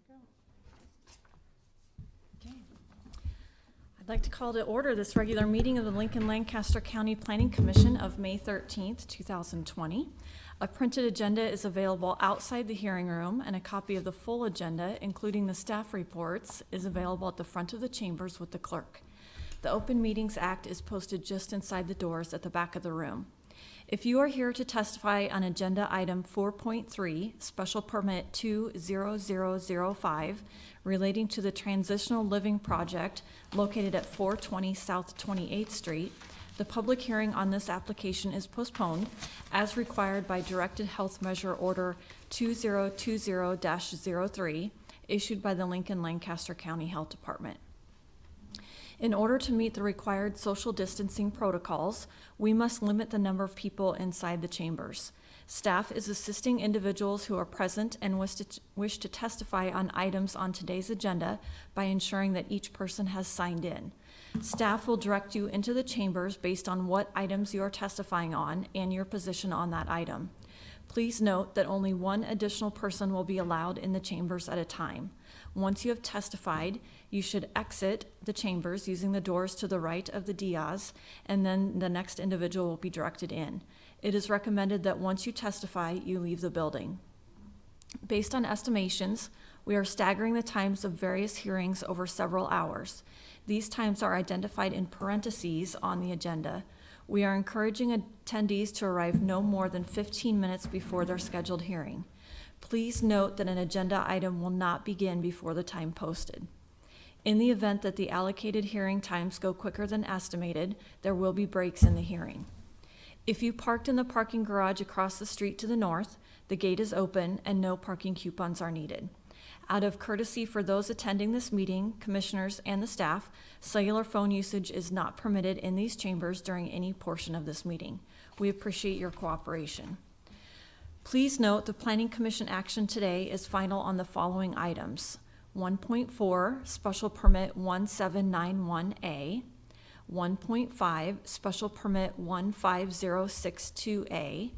Okay. I'd like to call to order this regular meeting of the Lancaster County Planning Commission of May 13th, 2020. A printed agenda is available outside the hearing room, and a copy of the full agenda, including the staff reports, is available at the front of the chambers with the clerk. The Open Meetings Act is posted just inside the doors at the back of the room. If you are here to testify on agenda item 4.3, special permit 20005, relating to the transitional living project located at 420 South 28th Street, the public hearing on this application is postponed as required by Directed Health Measure Order 2020-03, issued by the Lancaster County Health Department. In order to meet the required social distancing protocols, we must limit the number of people inside the chambers. Staff is assisting individuals who are present and wish to testify on items on today's agenda by ensuring that each person has signed in. Staff will direct you into the chambers based on what items you are testifying on and your position on that item. Please note that only one additional person will be allowed in the chambers at a time. Once you have testified, you should exit the chambers using the doors to the right of the dais, and then the next individual will be directed in. It is recommended that once you testify, you leave the building. Based on estimations, we are staggering the times of various hearings over several hours. These times are identified in parentheses on the agenda. We are encouraging attendees to arrive no more than 15 minutes before their scheduled hearing. Please note that an agenda item will not begin before the time posted. In the event that the allocated hearing times go quicker than estimated, there will be breaks in the hearing. If you parked in the parking garage across the street to the north, the gate is open and no parking coupons are needed. Out of courtesy for those attending this meeting, commissioners, and the staff, cellular phone usage is not permitted in these chambers during any portion of this meeting. We appreciate your cooperation. Please note the Planning Commission action today is final on the following items: 1.4, Special Permit 1791A, 1.5, Special Permit 15062A,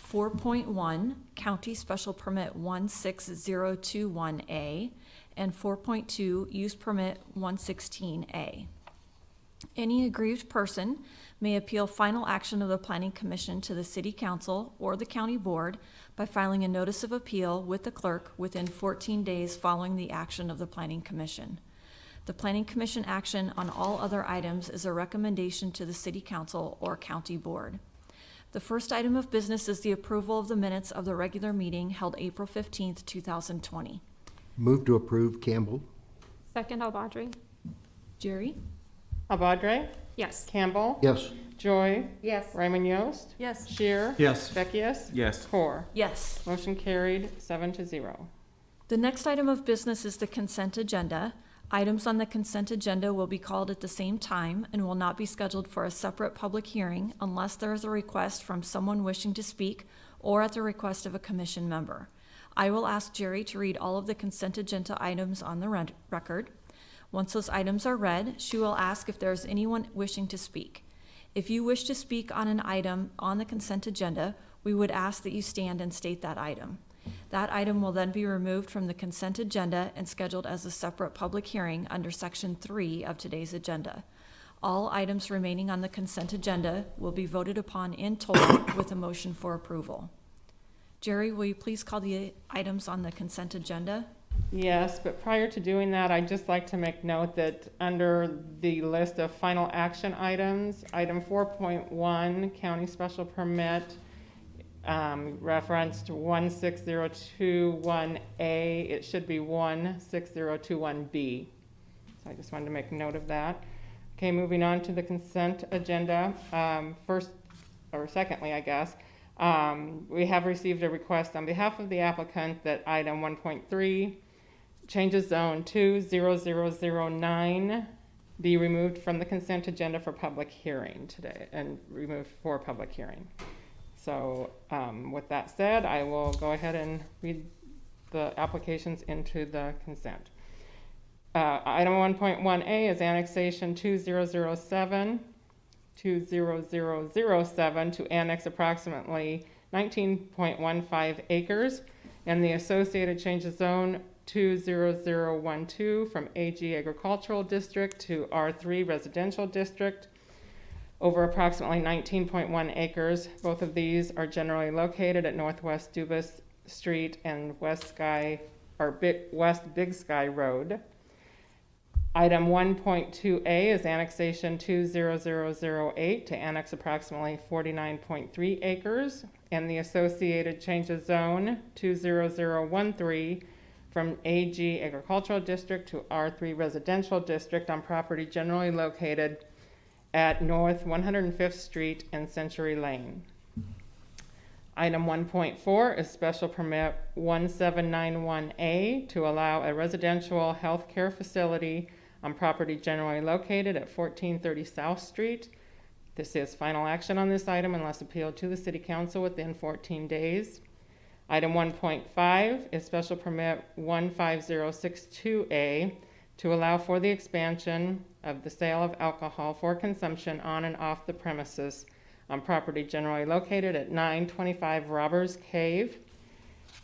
4.1, County Special Permit 16021A, and 4.2, Use Permit 116A. Any aggrieved person may appeal final action of the Planning Commission to the City Council or the County Board by filing a notice of appeal with the clerk within 14 days following the action of the Planning Commission. The Planning Commission action on all other items is a recommendation to the City Council or County Board. The first item of business is the approval of the minutes of the regular meeting held April 15th, 2020. Move to approve Campbell. Second, Albadri. Jerry? Albadre? Yes. Campbell? Yes. Joy? Yes. Raymond Yost? Yes. Shear? Yes. Beckius? Yes. Core. Yes. Motion carried 7-0. The next item of business is the consent agenda. Items on the consent agenda will be called at the same time and will not be scheduled for a separate public hearing unless there is a request from someone wishing to speak or at the request of a commission member. I will ask Jerry to read all of the consent agenda items on the record. Once those items are read, she will ask if there is anyone wishing to speak. If you wish to speak on an item on the consent agenda, we would ask that you stand and state that item. That item will then be removed from the consent agenda and scheduled as a separate public hearing under Section 3 of today's agenda. All items remaining on the consent agenda will be voted upon in total with a motion for approval. Jerry, will you please call the items on the consent agenda? Yes, but prior to doing that, I'd just like to make note that under the list of final action items, item 4.1, County Special Permit, referenced 16021A, it should be 16021B. So I just wanted to make note of that. Okay, moving on to the consent agenda. Secondly, I guess, we have received a request on behalf of the applicant that item 1.3, changes zone 20009, be removed from the consent agenda for public hearing today and removed for public hearing. So with that said, I will go ahead and read the applications into the consent. Item 1.1A is annexation 2007 to annex approximately 19.15 acres and the associated change of zone 20012 from AG Agricultural District to R3 Residential District over approximately 19.1 acres. Both of these are generally located at Northwest Dubus Street and West Big Sky Road. Item 1.2A is annexation 20008 to annex approximately 49.3 acres, and the associated change of zone 20013 from AG Agricultural District to R3 Residential District on property generally located at North 105th Street and Century Lane. Item 1.4 is special permit 1791A to allow a residential healthcare facility on property generally located at 1430 South Street. This is final action on this item unless appealed to the City Council within 14 days. Item 1.5 is special permit 15062A to allow for the expansion of the sale of alcohol for consumption on and off the premises on property generally located at 925 Robbers Cave.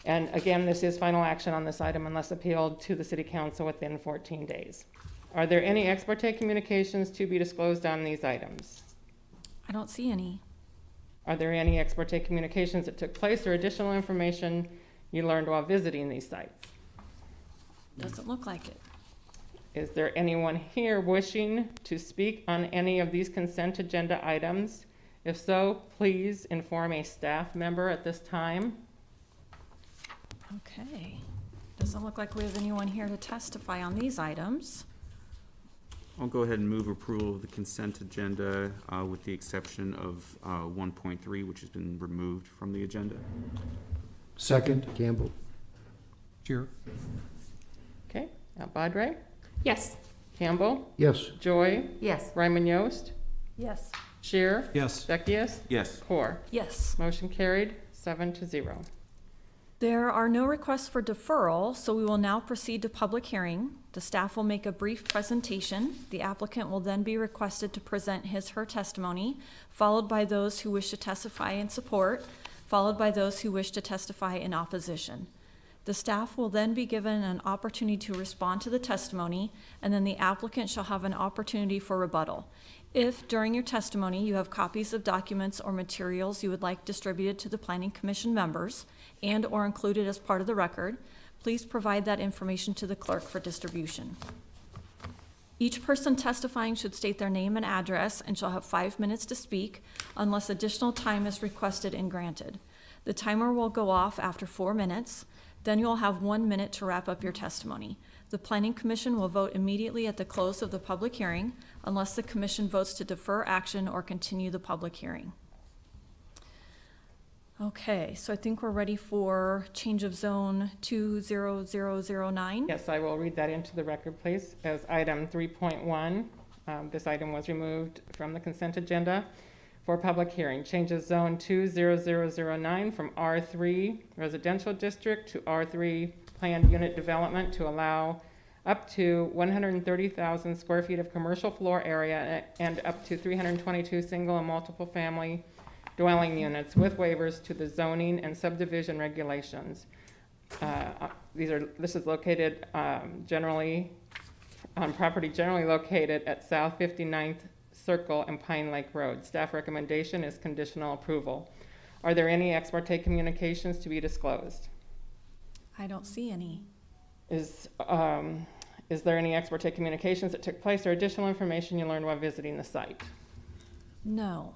And again, this is final action on this item unless appealed to the City Council within 14 days. Are there any ex parte communications to be disclosed on these items? I don't see any. Are there any ex parte communications that took place or additional information you learned while visiting these sites? Doesn't look like it. Is there anyone here wishing to speak on any of these consent agenda items? If so, please inform a staff member at this time. Okay. Doesn't look like we have anyone here to testify on these items. I'll go ahead and move approval of the consent agenda with the exception of 1.3, which has been removed from the agenda. Second, Campbell. Sure. Okay, Badre, Yes. Campbell, Yes. Joy, Yes. Ryman Yost, Yes. Shear, Yes. Beckius, Yes. Core. Yes. Motion carried, 7-0. There are no requests for deferral, so we will now proceed to public hearing. The staff will make a brief presentation. The applicant will then be requested to present her testimony, followed by those who wish to testify in support, followed by those who wish to testify in opposition. The staff will then be given an opportunity to respond to the testimony, and then the applicant shall have an opportunity for rebuttal. If during your testimony you have copies of documents or materials you would like distributed to the Planning Commission members and or included as part of the record, please provide that information to the clerk for distribution. Each person testifying should state their name and address and shall have 5 minutes to speak unless additional time is requested and granted. The timer will go off after 4 minutes. Then you'll have 1 minute to wrap up your testimony. The Planning Commission will vote immediately at the close of the public hearing unless the Commission votes to defer action or continue the public hearing. Okay, so I think we're ready for change of zone 20009. Yes, I will read that into the record, please, as item 3.1. This item was removed from the consent agenda for public hearing. Changes zone 20009 from R3 Residential District to R3 Planned Unit Development to allow up to 130,000 square feet of commercial floor area and up to 322 single and multiple family dwelling units with waivers to the zoning and subdivision regulations. This is located generally on property generally located at South 59th Circle and Pine Lake Road. Staff recommendation is conditional approval. Are there any ex parte communications to be disclosed? I don't see any. Is there any ex parte communications that took place or additional information you learned while visiting the site? No.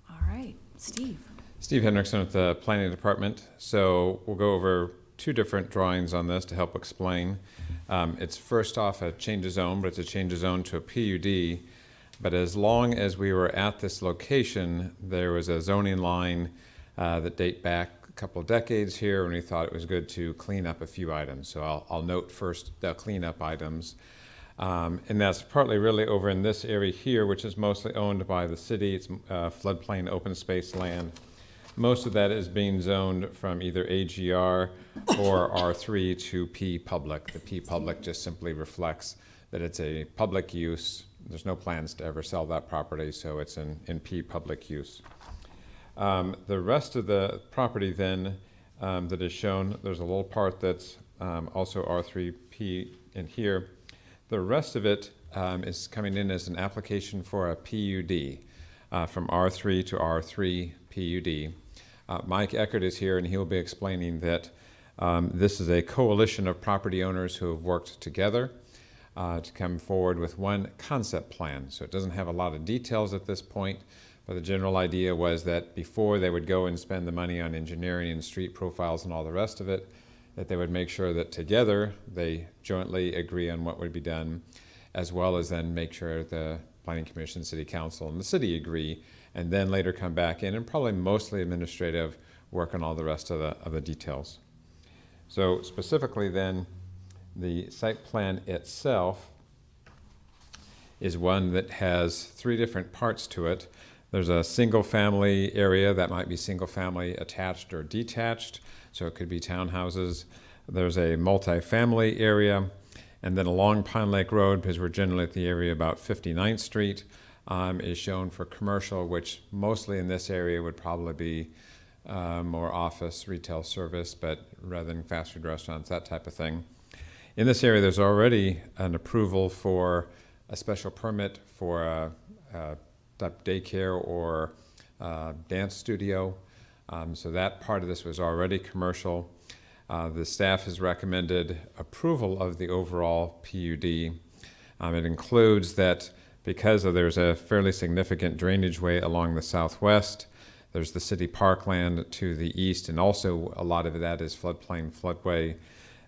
All right, Steve. Steve Hendrickson with the Planning Department. So we'll go over two different drawings on this to help explain. It's first off a change of zone, but it's a change of zone to a PUD. But as long as we were at this location, there was a zoning line that date back a couple of decades here, and we thought it was good to clean up a few items. So I'll note first the cleanup items. And that's partly really over in this area here, which is mostly owned by the city. It's floodplain open space land. Most of that is being zoned from either AGR or R3 to P public. The P public just simply reflects that it's a public use. There's no plans to ever sell that property, so it's in P public use. The rest of the property then that is shown, there's a little part that's also R3P in here. The rest of it is coming in as an application for a PUD from R3 to R3 PUD. Mike Eckert is here, and he'll be explaining that this is a coalition of property owners who have worked together to come forward with one concept plan. So it doesn't have a lot of details at this point, but the general idea was that before they would go and spend the money on engineering and street profiles and all the rest of it, that they would make sure that together they jointly agree on what would be done, as well as then make sure the Planning Commission, City Council, and the city agree, and then later come back in and probably mostly administrative work on all the rest of the details. So specifically then, the site plan itself is one that has 3 different parts to it. There's a single family area that might be single family attached or detached, so it could be townhouses. There's a multi-family area, and then along Pine Lake Road, because we're generally at the area about 59th Street, is shown for commercial, which mostly in this area would probably be more office, retail service, but rather than fast food restaurants, that type of thing. In this area, there's already an approval for a special permit for a daycare or dance studio. So that part of this was already commercial. The staff has recommended approval of the overall PUD. It includes that because there's a fairly significant drainage way along the southwest, there's the city parkland to the east, and also a lot of that is floodplain floodway,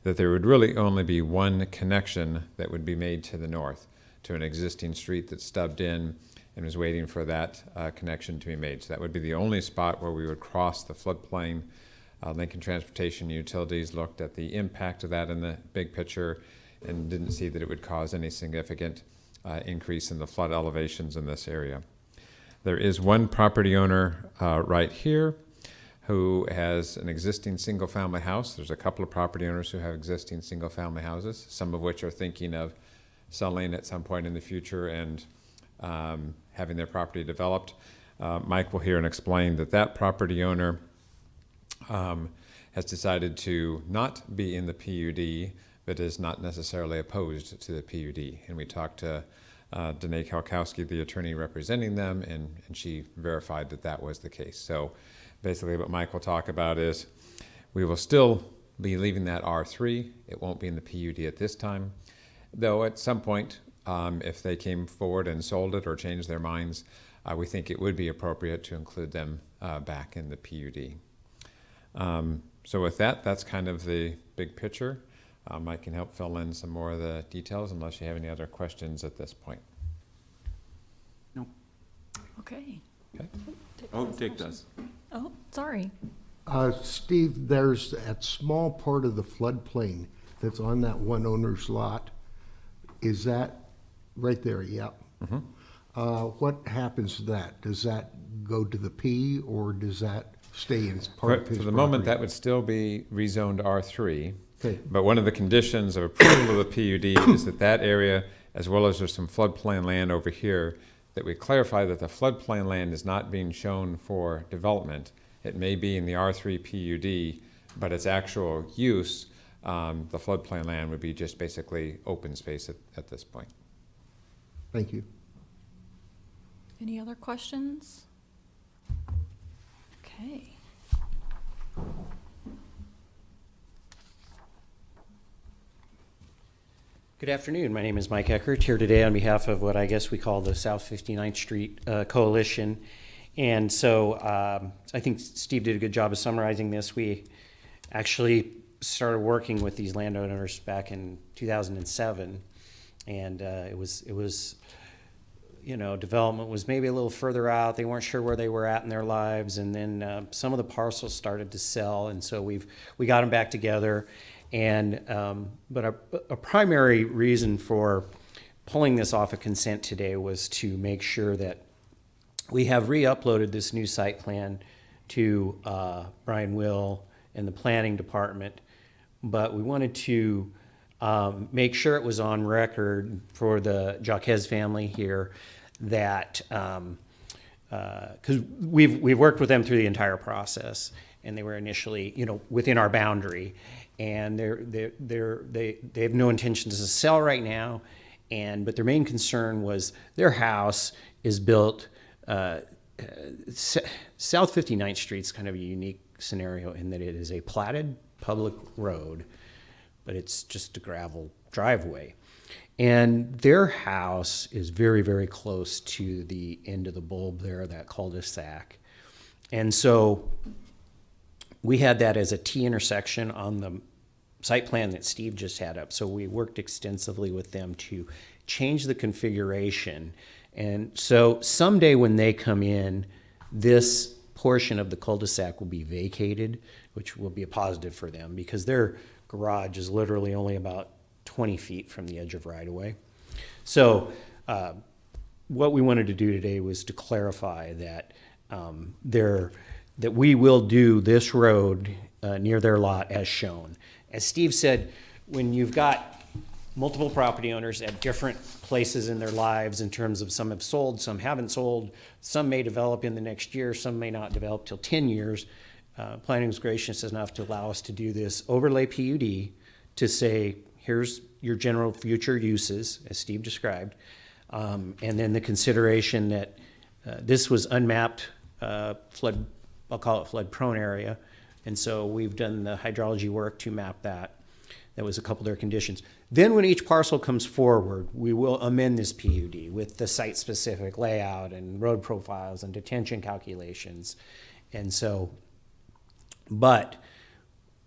that there would really only be one connection that would be made to the north, to an existing street that stubbed in and was waiting for that connection to be made. So that would be the only spot where we would cross the floodplain. Lincoln Transportation Utilities looked at the impact of that in the big picture and didn't see that it would cause any significant increase in the flood elevations in this area. There is one property owner right here who has an existing single-family house. There's a couple of property owners who have existing single-family houses, some of which are thinking of selling at some point in the future and having their property developed. Mike will hear and explain that that property owner has decided to not be in the PUD, but is not necessarily opposed to the PUD. And we talked to Danae Kalkowski, the attorney representing them, and she verified that that was the case. So basically what Mike will talk about is we will still be leaving that R3. It won't be in the PUD at this time, though at some point, if they came forward and sold it or changed their minds, we think it would be appropriate to include them back in the PUD. So with that, that's kind of the big picture. Mike can help fill in some more of the details unless you have any other questions at this point. Okay. Okay. Oh, Dick does. Oh, sorry. Steve, there's that small part of the floodplain that's on that one owner's lot. Is that right there? Yep. Mm-hmm. What happens to that? Does that go to the P, or does that stay in part of his For the moment, property? that would still be rezoned R3. Okay. But one of the conditions of approval of the PUD is that that area, as well as there's some floodplain land over here, that we clarify that the floodplain land is not being shown for development. It may be in the R3 PUD, but its actual use, the floodplain land would be just basically open space at this point. Thank you. Any other questions? Okay. Good afternoon. My name is Mike Eckert, here today on behalf of what I guess we call the South 59th Street Coalition. And so I think Steve did a good job of summarizing this. We actually started working with these landowners back in 2007, and it was you know, development was maybe a little further out. They weren't sure where they were at in their lives, and then some of the parcels started to sell, and so we got them back together. And but a primary reason for pulling this off of consent today was to make sure that we have re-uploaded this new site plan to Brian Will and the planning department, but we wanted to make sure it was on record for the Jaquez family here that because we've worked with them through the entire process, and they were initially, you know, within our boundary. and they have no intentions to sell right now. But their main concern was their house is built, South 59th Street's kind of a unique scenario in that it is a platted public road, but it's just a gravel driveway. And their house is very, very close to the end of the bulb there, that cul-de-sac. And so we had that as a T intersection on the site plan that Steve just had up. So we worked extensively with them to change the configuration. And so someday when they come in, this portion of the cul-de-sac will be vacated, which will be a positive for them because their garage is literally only about 20 feet from the edge of right-of-way. So what we wanted to do today was to clarify that that we will do this road near their lot as shown. As Steve said, when you've got multiple property owners at different places in their lives in terms of some have sold, some haven't sold, some may develop in the next year, some may not develop till 10 years, planning was gracious enough to allow us to do this overlay PUD to say, here's your general future uses, as Steve described, and then the consideration that this was unmapped flood, I'll call it flood prone area, and so we've done the hydrology work to map that. That was a couple of their conditions. Then when each parcel comes forward, we will amend this PUD with the site-specific layout and road profiles and detention calculations. And so, but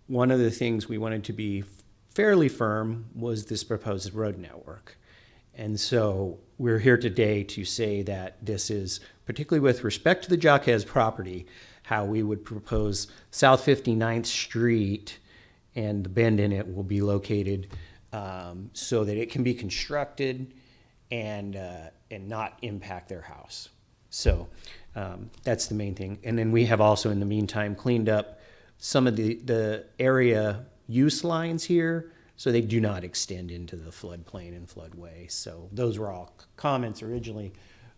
one of the things we wanted to be fairly firm was this proposed road network. And so we're here today to say that this is, particularly with respect to the Jaquez property, how we would propose South 59th Street and the bend in it will be located so that it can be constructed and not impact their house. So that's the main thing. And then we have also in the meantime cleaned up some of the area use lines here so they do not extend into the floodplain and floodway. So those were all comments originally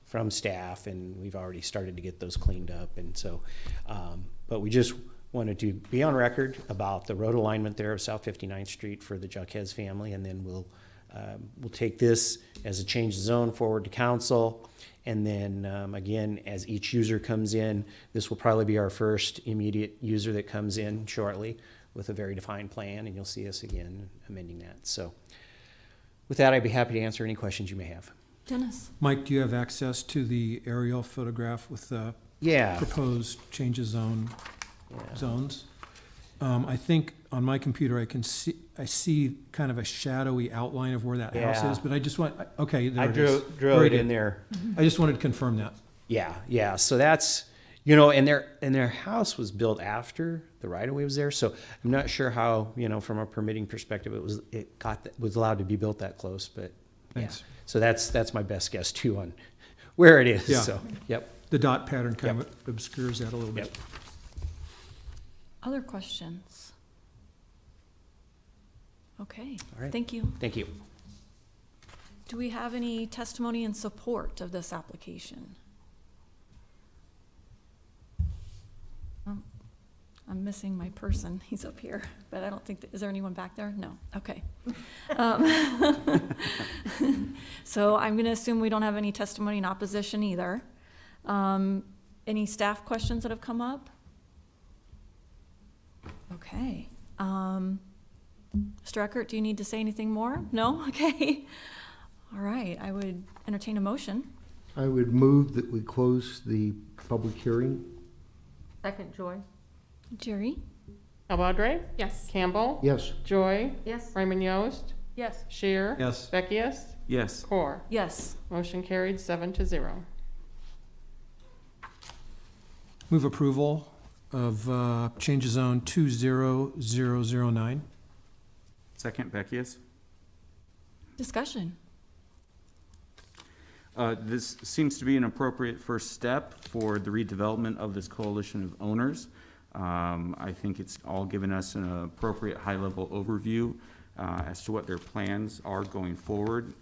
from staff, and we've already started to get those cleaned up. And so, but we just wanted to be on record about the road alignment there of South 59th Street for the Jaquez family, and then we'll take this as a change of zone forward to council. And then again, as each user comes in, this will probably be our first immediate user that comes in shortly with a very defined plan, and you'll see us again amending that. So with that, I'd be happy to answer any questions you may have. Dennis? Mike, do you have access to the aerial photograph with the Yeah. proposed change of zone Yeah. zones? I think on my computer I see kind of a shadowy outline of where that house Yeah. is, but I just want, okay, there I it is. drew Very it good. in there. I just wanted to confirm that. Yeah. So that's, and their house was built after the right of way was there. So I'm not sure how, from a permitting perspective, was allowed to be built that close, but yeah. Thanks. So that's my best guess too on where it is. Yeah. So, yep. The dot pattern kind of obscures that a little bit. Yep. Other questions? Okay, All right. thank you. Thank you. Do we have any testimony in support of this application? I'm missing my person. He's up here, but I don't think, is there anyone back there? No, okay. So I'm gonna assume we don't have any testimony in opposition either. Any staff questions that have come up? Okay. Mr. Eckert, do you need to say anything more? No? Okay. All right, I would entertain a motion. I would move that we close the public hearing. Second, Joy. Jerry? Albadre? Yes. Campbell? Yes. Joy? Yes. Raymond Yost? Yes. Shear? Yes. Beckius? Yes. Core? Yes. Motion carried 7-0. Move approval of change of zone 20009. Second, Beckius. Discussion. This seems to be an appropriate first step for the redevelopment of this coalition of owners. I think it's all given us an appropriate high-level overview as to what their plans are going forward.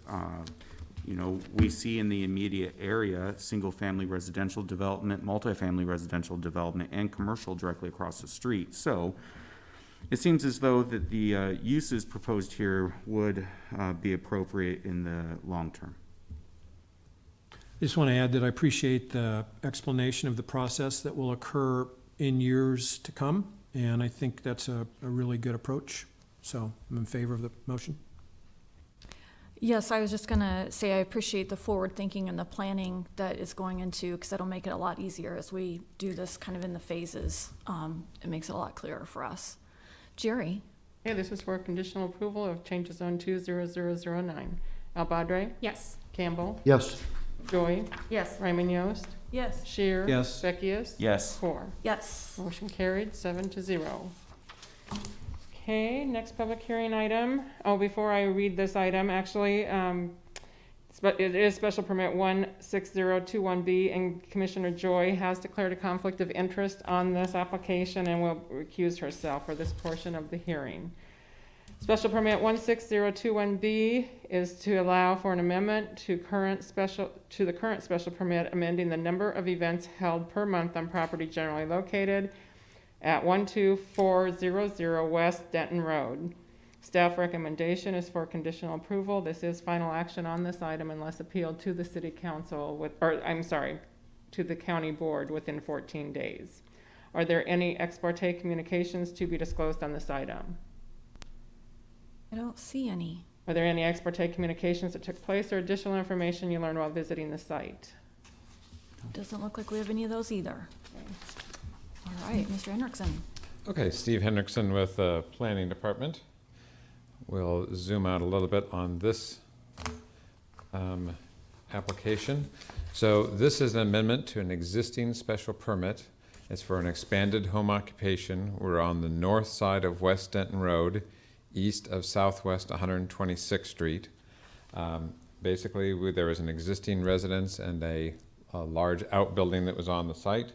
We see in the immediate area, single-family residential development, multifamily residential development, and commercial directly across the street. So It seems as though that the uses proposed here would be appropriate in the long term. I just want to add that I appreciate the explanation of the process that will occur in years to come, and I think that's a really good approach. So I'm in favor of the motion. Yes, I was just gonna say I appreciate the forward thinking and the planning that is going into, because that'll make it a lot easier as we do this kind of in the phases. It makes it a lot clearer for us. Jerry? Okay, this is for conditional approval of change of zone 20009. Albadre? Yes. Campbell? Yes. Joy? Yes. Raymond Yost? Yes. Shear? Yes. Beckius? Yes. Core. Yes. Motion carried, 7-0. Okay, next public hearing item. Oh, before I read this item, actually, it is special permit 16021B, and Commissioner Joy has declared a conflict of interest on this application and will recuse herself for this portion of the hearing. Special permit 16021B is to allow for an amendment to the current special permit, amending the number of events held per month on property generally located at 12400 West Denton Road. Staff recommendation is for conditional approval. This is final action on this item unless appealed to the city council to the county board within 14 days. Are there any ex parte communications to be disclosed on this item? I don't see any. Are there any ex parte communications that took place or additional information you learned while visiting the site? Doesn't look like we have any of those either. All right, Mr. Hendrickson. Okay, Steve Hendrickson with the Planning Department. We'll zoom out a little bit on this application. So this is an amendment to an existing special permit. It's for an expanded home occupation. We're on the north side of West Denton Road, east of Southwest 126th Street. Basically, there was an existing residence and a large outbuilding that was on the site.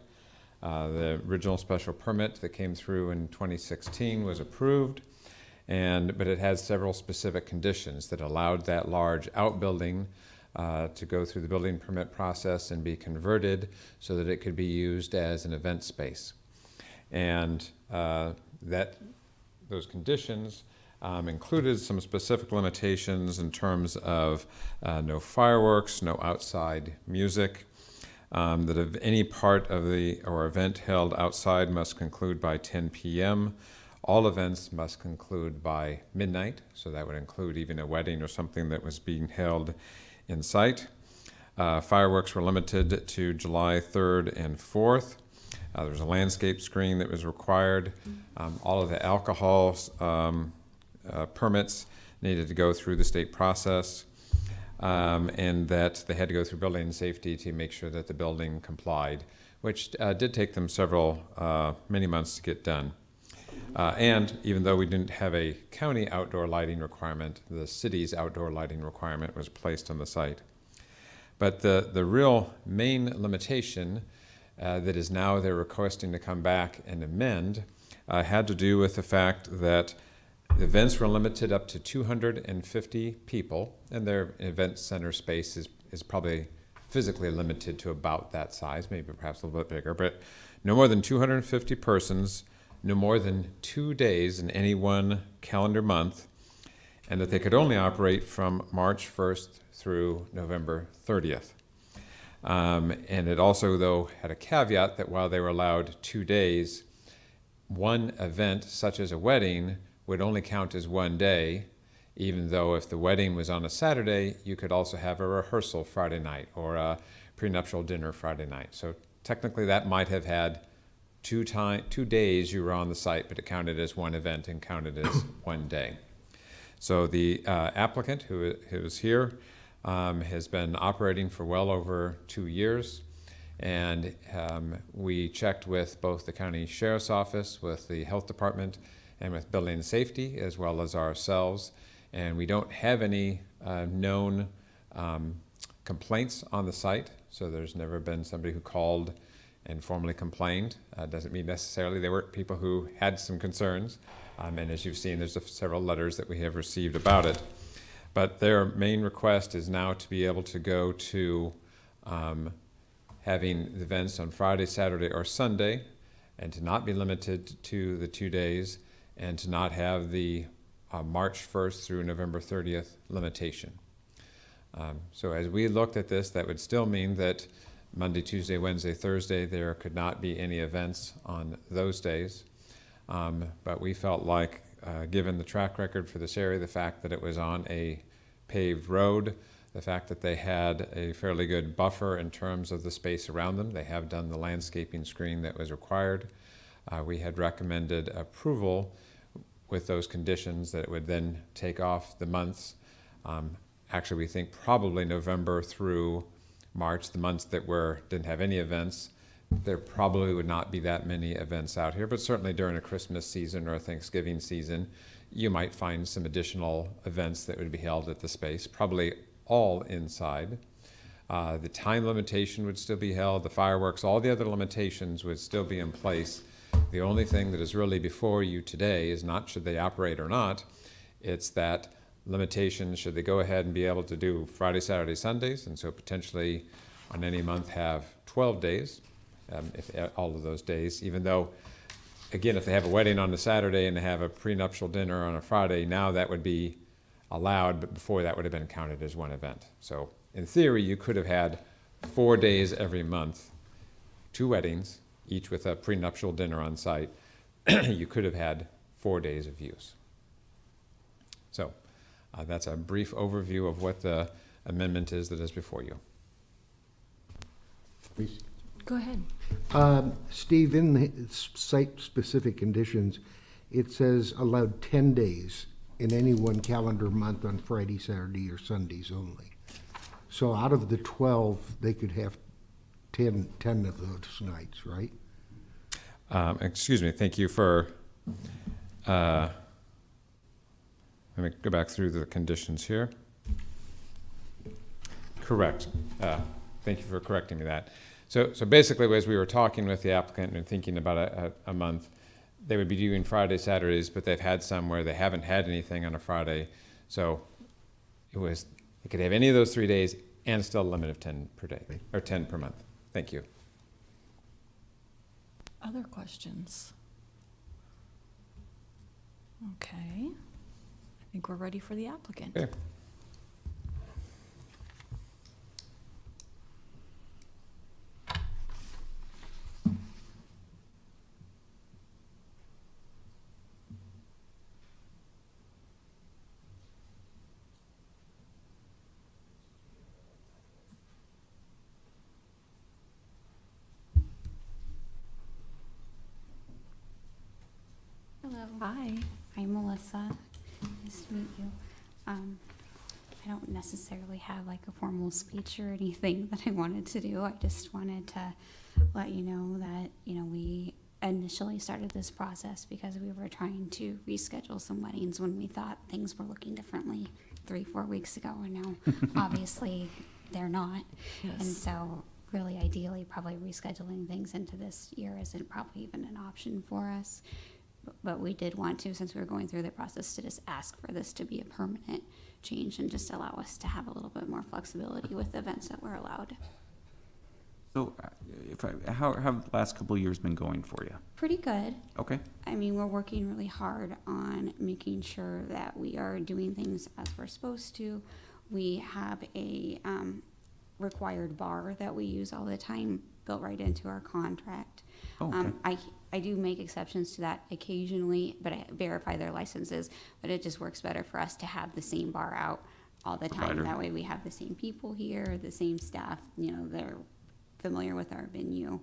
The original special permit that came through in 2016 was approved, but it had several specific conditions that allowed that large outbuilding to go through the building permit process and be converted so that it could be used as an event space. And those conditions included some specific limitations in terms of no fireworks, no outside music, that if any part of the event held outside must conclude by 10 p.m. All events must conclude by midnight, so that would include even a wedding or something that was being held in sight. Fireworks were limited to July 3rd and 4th. There was a landscape screen that was required. All of the alcohol permits needed to go through the state process, and that they had to go through building safety to make sure that the building complied, which did take them many months to get done. And even though we didn't have a county outdoor lighting requirement, the city's outdoor lighting requirement was placed on the site. But the real main limitation that is now they're requesting to come back and amend had to do with the fact that the events were limited up to 250 people, and their event center space is probably physically limited to about that size, maybe perhaps a little bit bigger, but no more than 250 persons, no more than 2 days in any one calendar month, and that they could only operate from March 1st through November 30th. And it also, though, had a caveat that while they were allowed 2 days, one event, such as a wedding, would only count as 1 day, even though if the wedding was on a Saturday, you could also have a rehearsal Friday night or a prenuptial dinner Friday night. So technically that might have had 2 days you were on the site, but it counted as one event and counted as 1 day. So the applicant who is here has been operating for well over 2 years. And we checked with both the county sheriff's office, with the health department, and with building and safety, as well as ourselves. And we don't have any known complaints on the site, so there's never been somebody who called and formally complained. Doesn't mean necessarily there weren't people who had some concerns. And as you've seen, there's several letters that we have received about it. But their main request is now to be able to go to having events on Friday, Saturday, or Sunday, and to not be limited to the 2 days, and to not have the March 1st through November 30th limitation. So as we looked at this, that would still mean that Monday, Tuesday, Wednesday, Thursday, there could not be any events on those days. But we felt like, given the track record for this area, the fact that it was on a paved road, the fact that they had a fairly good buffer in terms of the space around them, they have done the landscaping screen that was required. We had recommended approval with those conditions that it would then take off the months. Actually, we think probably November through March, the months that didn't have any events, there probably would not be that many events out here, but certainly during a Christmas season or a Thanksgiving season, you might find some additional events that would be held at the space, probably all inside. The time limitation would still be held, the fireworks, all the other limitations would still be in place. The only thing that is really before you today is not should they operate or not, it's that limitation, should they go ahead and be able to do Friday, Saturday, Sundays, and so potentially on any month have 12 days, if all of those days, even though, again, if they have a wedding on a Saturday and they have a prenuptial dinner on a Friday, now that would be allowed, but before that would have been counted as one event. So in theory, you could have had 4 days every month, 2 weddings, each with a prenuptial dinner on site. You could have had 4 days of use. So that's a brief overview of what the amendment is that is before you. Please. Go ahead. Steve, in the site-specific conditions, it says allowed 10 days in any one calendar month on Friday, Saturday, or Sundays only. So out of the 12, they could have 10 of those nights, right? Excuse me, thank you for, let me go back through the conditions here. Correct. Thank you for correcting me that. So basically, as we were talking with the applicant and thinking about a month, they would be doing Friday, Saturdays, but they've had some where they haven't had anything on a Friday. So they could have any of those 3 days and still a limit of 10 per day, or 10 per month. Thank you. Other questions? Okay. I think we're ready for the applicant. Okay. Hello. Hi. I'm Melissa. Nice to meet you. I don't necessarily have like a formal speech or anything that I wanted to do. I just wanted to let you know that, we initially started this process because we were trying to reschedule some weddings when we thought things were looking differently 3-4 weeks ago, and now obviously they're not. And Yes. so really ideally probably rescheduling things into this year isn't probably even an option for us. But we did want to, since we were going through the process, to just ask for this to be a permanent change and just allow us to have a little bit more flexibility with the events that we're allowed. So how have the last couple of years been going for you? Pretty good. Okay. I mean, we're working really hard on making sure that we are doing things as we're supposed to. We have a required bar that we use all the time, built right into our contract. Oh, okay. I do make exceptions to that occasionally, but I verify their licenses, but it just works better for us to have the same bar out all the time. Provider. That way we have the same people here, the same staff, they're familiar with our venue.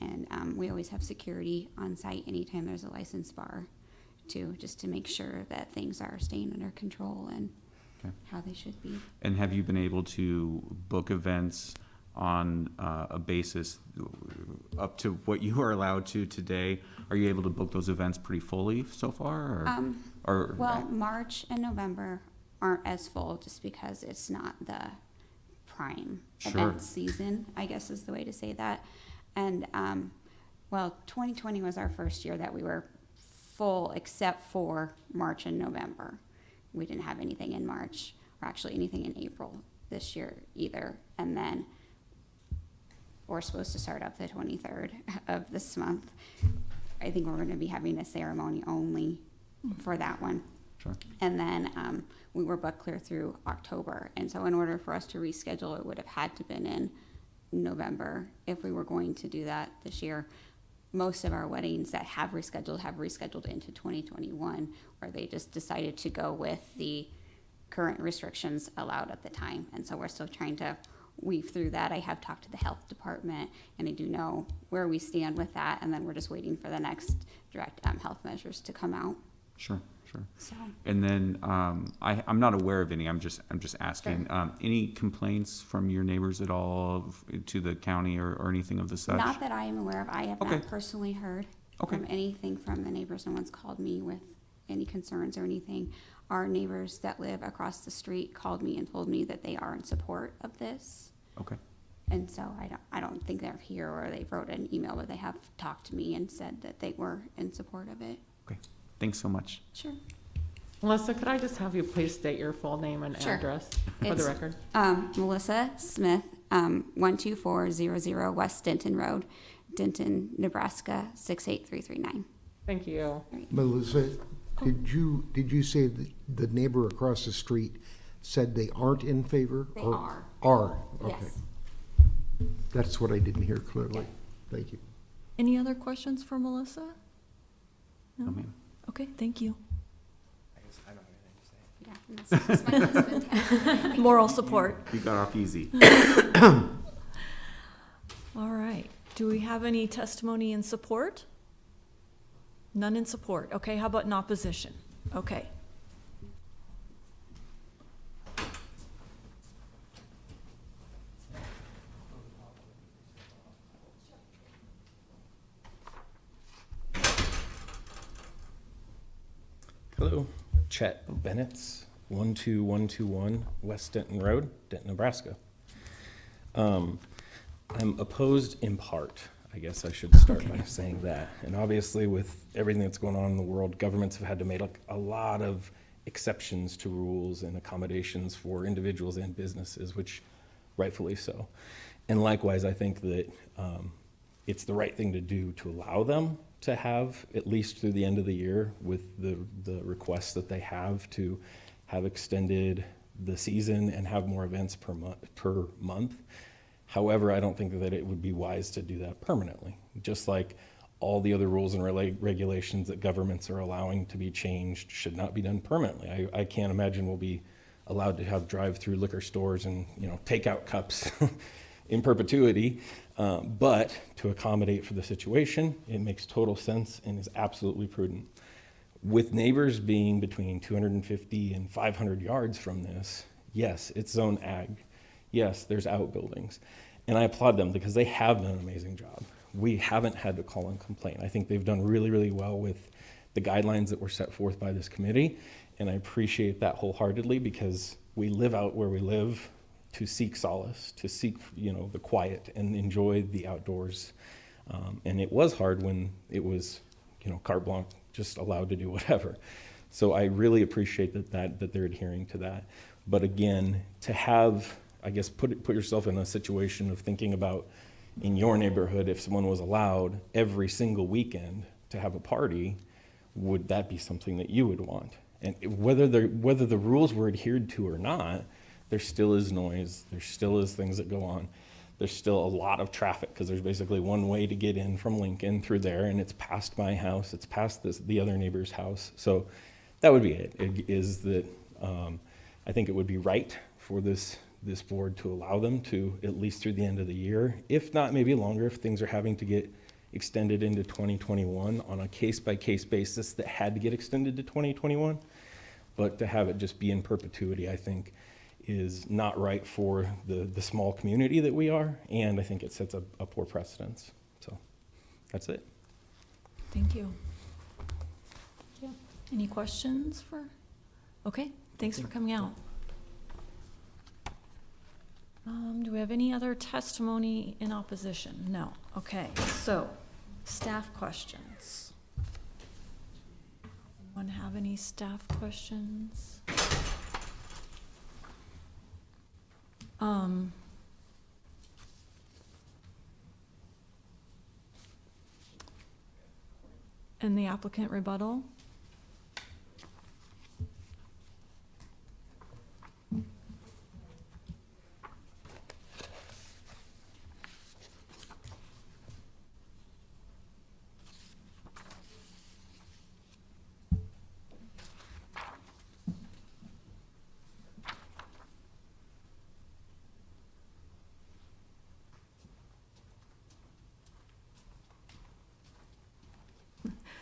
And we always have security on site anytime there's a licensed bar too, just to make sure that things are staying under control and Okay. how they should be. And have you been able to book events on a basis up to what you are allowed to today? Are you able to book those events pretty fully so far? Well, March and November aren't as full just because it's not the prime Sure. event season, I guess is the way to say that. And, 2020 was our first year that we were full except for March and November. We didn't have anything in March, or actually anything in April this year either. And then we're supposed to start up the 23rd of this month. I think we're going to be having a ceremony only for that one. Sure. And then we were booked clear through October. And so in order for us to reschedule, it would have had to been in November if we were going to do that this year. Most of our weddings that have rescheduled into 2021, where they just decided to go with the current restrictions allowed at the time. And so we're still trying to weave through that. I have talked to the health department, and I do know where we stand with that. And then we're just waiting for the next direct health measures to come out. Sure, sure. So And then, I'm not aware of any, I'm just asking, any complaints from your neighbors at all to the county or anything of the such? not that I am aware of. I have Okay. not personally heard Okay. from anything from the neighbors. No one's called me with any concerns or anything. Our neighbors that live across the street called me and told me that they are in support of this. Okay, And so I don't think they're here or they wrote an email, but they have talked to me and said that they were in support of it. okay. Thanks so much. Sure. Melissa, could I just have you please state your full name and Sure. address for the It's, record? Melissa Smith, 12400 West Denton Road, Denton, Nebraska, 68339. Thank you. Melissa, did you say that the neighbor across the street said they aren't in favor? They or are. Are, okay. Yes. That's what I didn't hear clearly. Thank you. Any other questions for Melissa? No, ma'am. Okay, thank you. Yeah, and that's just my husband. Moral support. You got off easy. All right. Do we have any testimony in support? None in support. Okay, how about in opposition? Okay. Hello, Chet Bennett's 12121 West Denton Road, Denton, Nebraska. I'm opposed in part, I guess I should start by saying that. And obviously with everything that's going on in the world, governments have had to make a lot of exceptions to rules and accommodations for individuals and businesses, which rightfully so. And likewise, I think that it's the right thing to do to allow them to have, at least through the end of the year, with the requests that they have to have extended the season and have more events per month. However, I don't think that it would be wise to do that permanently. Just like all the other rules and regulations that governments are allowing to be changed should not be done permanently. I can't imagine we'll be allowed to have drive-through liquor stores and, takeout cups in perpetuity. But to accommodate for the situation, it makes total sense and is absolutely prudent. With neighbors being between 250 and 500 yards from this, yes, it's zone ag. Yes, there's outbuildings. And I applaud them because they have done an amazing job. We haven't had to call and complain. I think they've done really, really well with the guidelines that were set forth by this committee. And I appreciate that wholeheartedly because we live out where we live to seek solace, to seek, the quiet and enjoy the outdoors. And it was hard when it was, carte blanche, just allowed to do whatever. So I really appreciate that they're adhering to that. But again, to have, I guess, put yourself in a situation of thinking about in your neighborhood, if someone was allowed every single weekend to have a party, would that be something that you would want? And whether the rules were adhered to or not, there still is noise, there still is things that go on. There's still a lot of traffic because there's basically one way to get in from Lincoln through there, and it's past my house, it's past the other neighbor's house. So that would be it. It is that I think it would be right for this board to allow them to, at least through the end of the year, if not maybe longer, if things are having to get extended into 2021 on a case-by-case basis that had to get extended to 2021. But to have it just be in perpetuity, I think, is not right for the small community that we are, and I think it sets a poor precedence. So that's it. Thank you. Any questions for? Okay, thanks for coming out. Do we have any other testimony in opposition? No. Okay, so staff questions. Anyone have any staff questions? And the applicant rebuttal?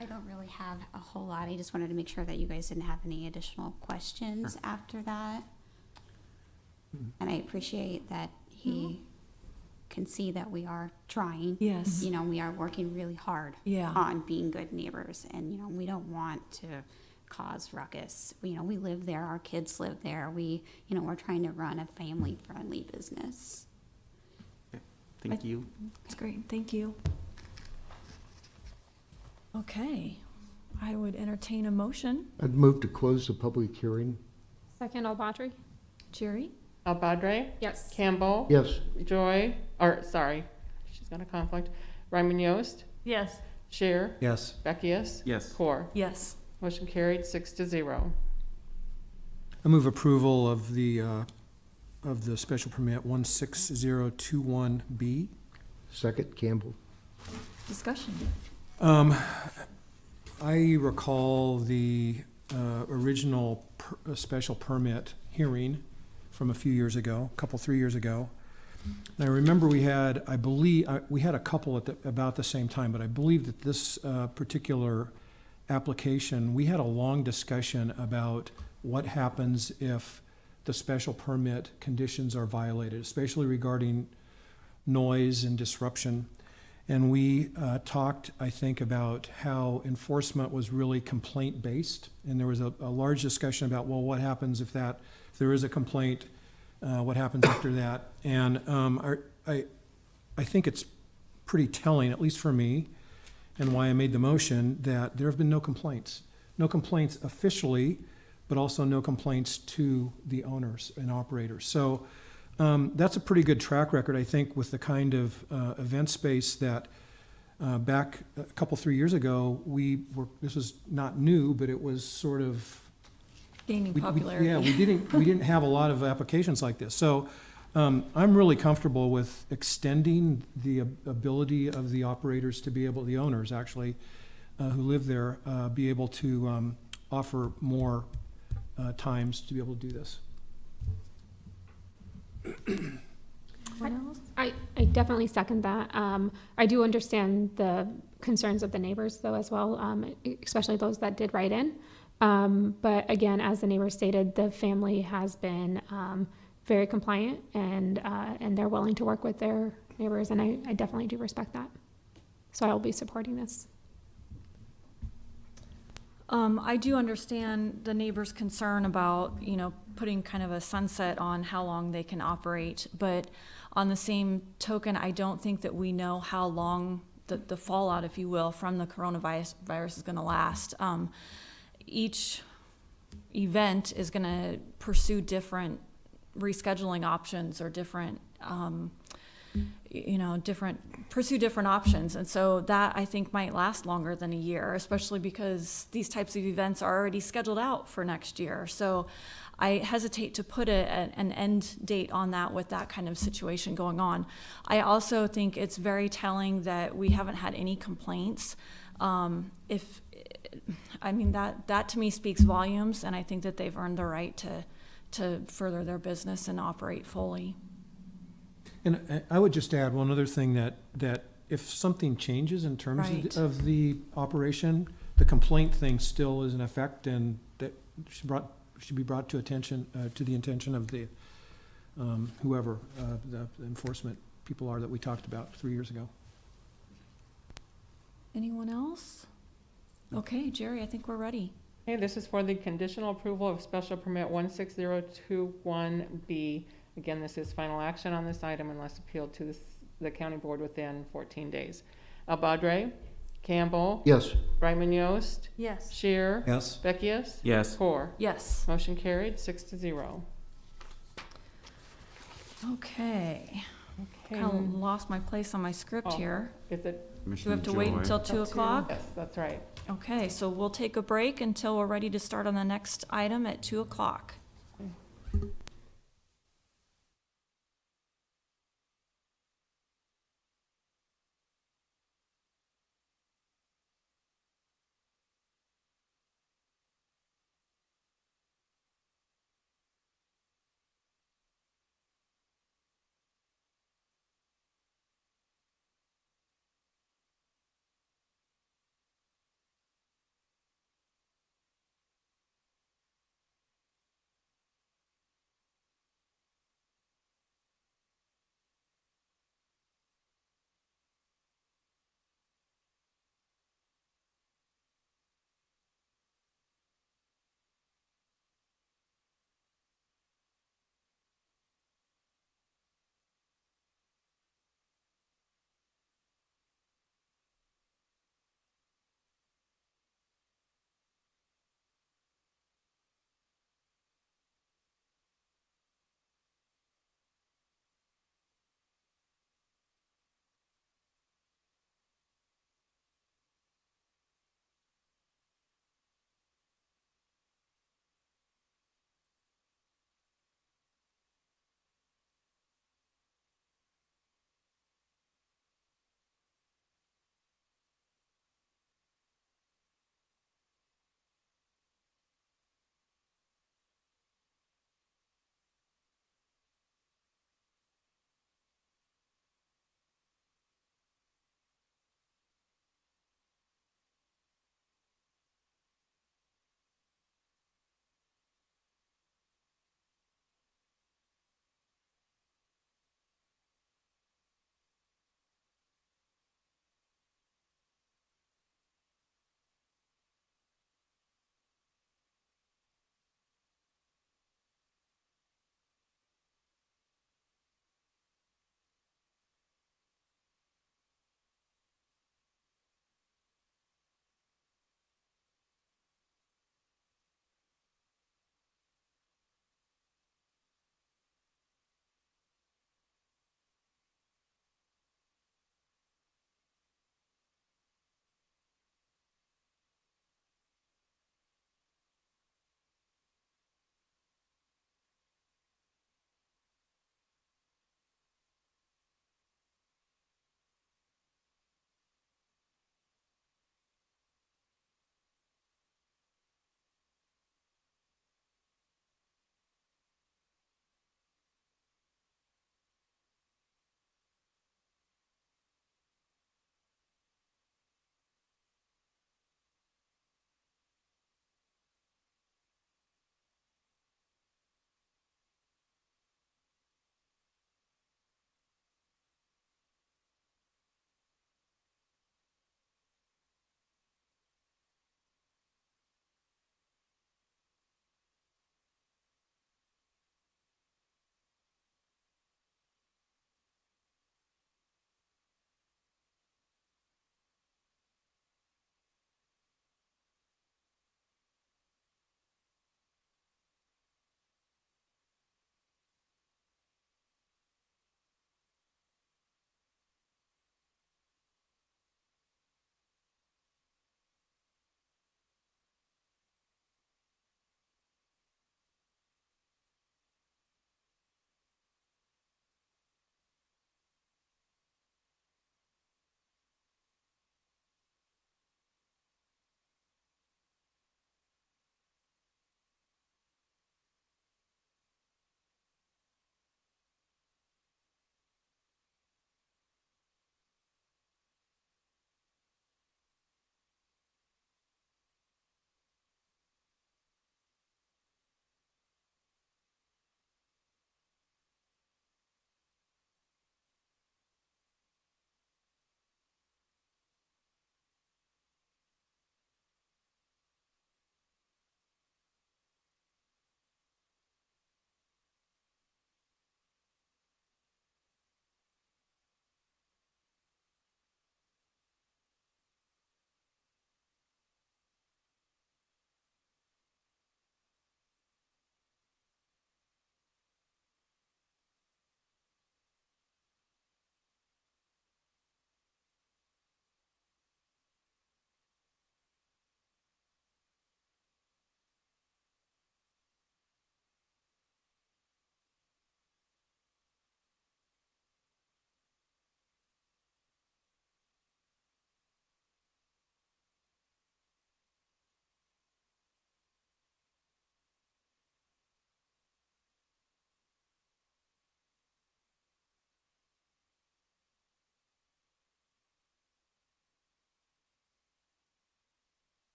I don't really have a whole lot. I just wanted to make sure that you guys didn't have any additional questions after that. And I appreciate that he can see that we are trying. Yes. You know, we are working really hard Yeah. on being good neighbors, and, you know, we don't want to cause ruckus. You know, we live there, our kids live there. We're trying to run a family-friendly business. Thank you. That's great, thank you. Okay, I would entertain a motion. I'd move to close the public hearing. Second, Albatry? Jerry? Albadre? Yes. Campbell? Yes. Joy, or, sorry, she's got a conflict. Ryman Yost? Yes. Shear? Yes. Beckius? Yes. Core? Yes. Motion carried, 6-0. I move approval of the special permit 16021B. Second, Campbell. Discussion. I recall the original special permit hearing from a few years ago, 3 years ago. And I remember we had, I believe, we had a couple at about the same time, but I believe that this particular application, we had a long discussion about what happens if the special permit conditions are violated, especially regarding noise and disruption. And we talked, I think, about how enforcement was really complaint-based. And there was a large discussion about, well, what happens if there is a complaint, what happens after that? And I think it's pretty telling, at least for me, and why I made the motion, that there have been no complaints. No complaints officially, but also no complaints to the owners and operators. So that's a pretty good track record, I think, with the kind of event space that back a couple, 3 years ago, this was not new, but it was sort of Gaining we- popularity. Yeah, we didn't have a lot of applications like this. So I'm really comfortable with extending the ability of the operators to be able, the owners actually, who live there, be able to offer more times to be able to do this. Anyone else? I definitely second that. I do understand the concerns of the neighbors though as well, especially those that did write in. But again, as the neighbor stated, the family has been very compliant and they're willing to work with their neighbors, and I definitely do respect that. So I will be supporting this. I do understand the neighbor's concern about, putting kind of a sunset on how long they can operate. But on the same token, I don't think that we know how long the fallout, if you will, from the coronavirus is going to last. Each event is going to pursue different rescheduling options or pursue different options. And so that, I think, might last longer than a year, especially because these types of events are already scheduled out for next year. So I hesitate to put an end date on that with that kind of situation going on. I also think it's very telling that we haven't had any complaints. That to me speaks volumes, and I think that they've earned the right to further their business and operate fully. And I would just add one other thing, that if something changes in terms Right. of the operation, the complaint thing still is in effect, and that should be brought to the attention of the whoever the enforcement people are that we talked about 3 years ago. Anyone else? Okay, Jerry, I think we're ready. Okay, this is for the conditional approval of special permit 16021B. Again, this is final action on this item unless appealed to the county board within 14 days. Albadre? Campbell? Yes. Ryman Yost? Yes. Shear? Yes. Beckius? Yes. Core? Yes. Motion carried, 6-0. Okay. Okay. Kind of lost my place on my script Oh. here. Is it? Do we Commissioner have to wait Joy. until 2 o'clock? Yes, that's right. Okay, so we'll take a break until we're ready to start on the next item at 2 o'clock.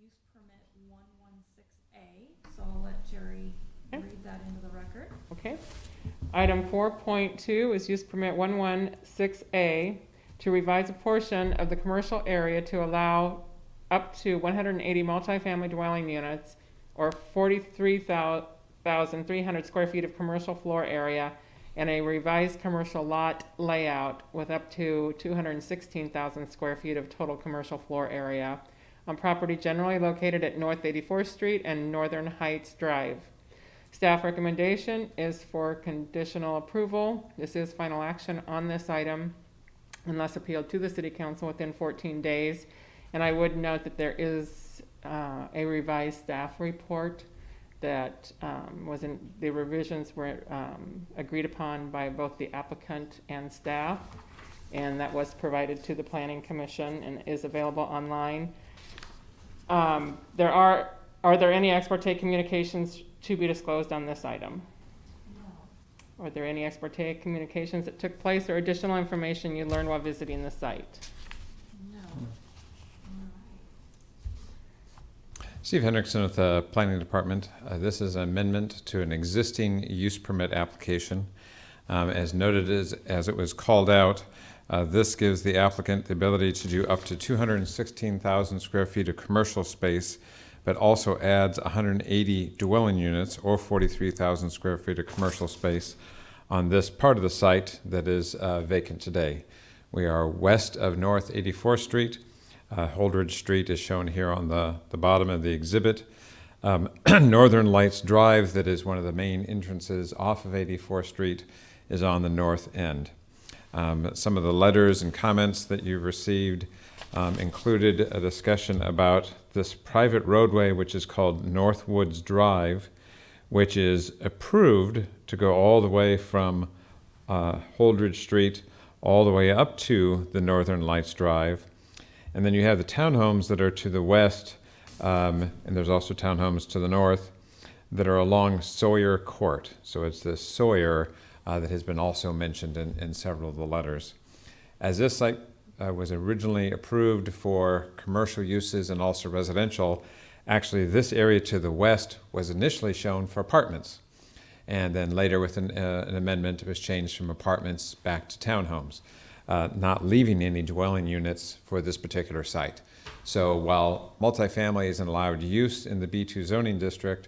use permit 116A, so I'll let Jerry read that into the record. Okay. Item 4.2 is use permit 116A to revise a portion of the commercial area to allow up to 180 multifamily dwelling units or 43,300 square feet of commercial floor area and a revised commercial lot layout with up to 216,000 square feet of total commercial floor area on property generally located at North 84th Street and Northern Heights Drive. Staff recommendation is for conditional approval. This is final action on this item unless appealed to the City Council within 14 days. And I would note that there is a revised staff report that the revisions were agreed upon by both the applicant and staff, and that was provided to the Planning Commission and is available online. Are there any ex parte communications to be disclosed on this item? No. Are there any ex parte communications that took place or additional information you learned while visiting the site? Steve Hendrickson with the Planning Department. This is an amendment to an existing use permit application. As noted as it was called out, this gives the applicant the ability to do up to 216,000 square feet of commercial space, but also adds 180 dwelling units or 43,000 square feet of commercial space on this part of the site that is vacant today. We are west of North 84th Street. Holdridge Street is shown here on the bottom of the exhibit. Northern Lights Drive, that is one of the main entrances off of 84th Street, is on the north end. Some of the letters and comments that you've received included a discussion about this private roadway, which is called Northwoods Drive, which is approved to go all the way from Holdridge Street all the way up to the Northern Lights Drive. And then you have the townhomes that are to the west, and there's also townhomes to the north that are along Sawyer Court. So it's this Sawyer that has been also mentioned in several of the letters. As this site was originally approved for commercial uses and also residential, actually this area to the west was initially shown for apartments. And then later with an amendment, it was changed from apartments back to townhomes. Not leaving any dwelling units for this particular site. So while multifamily is an allowed use in the B2 zoning district,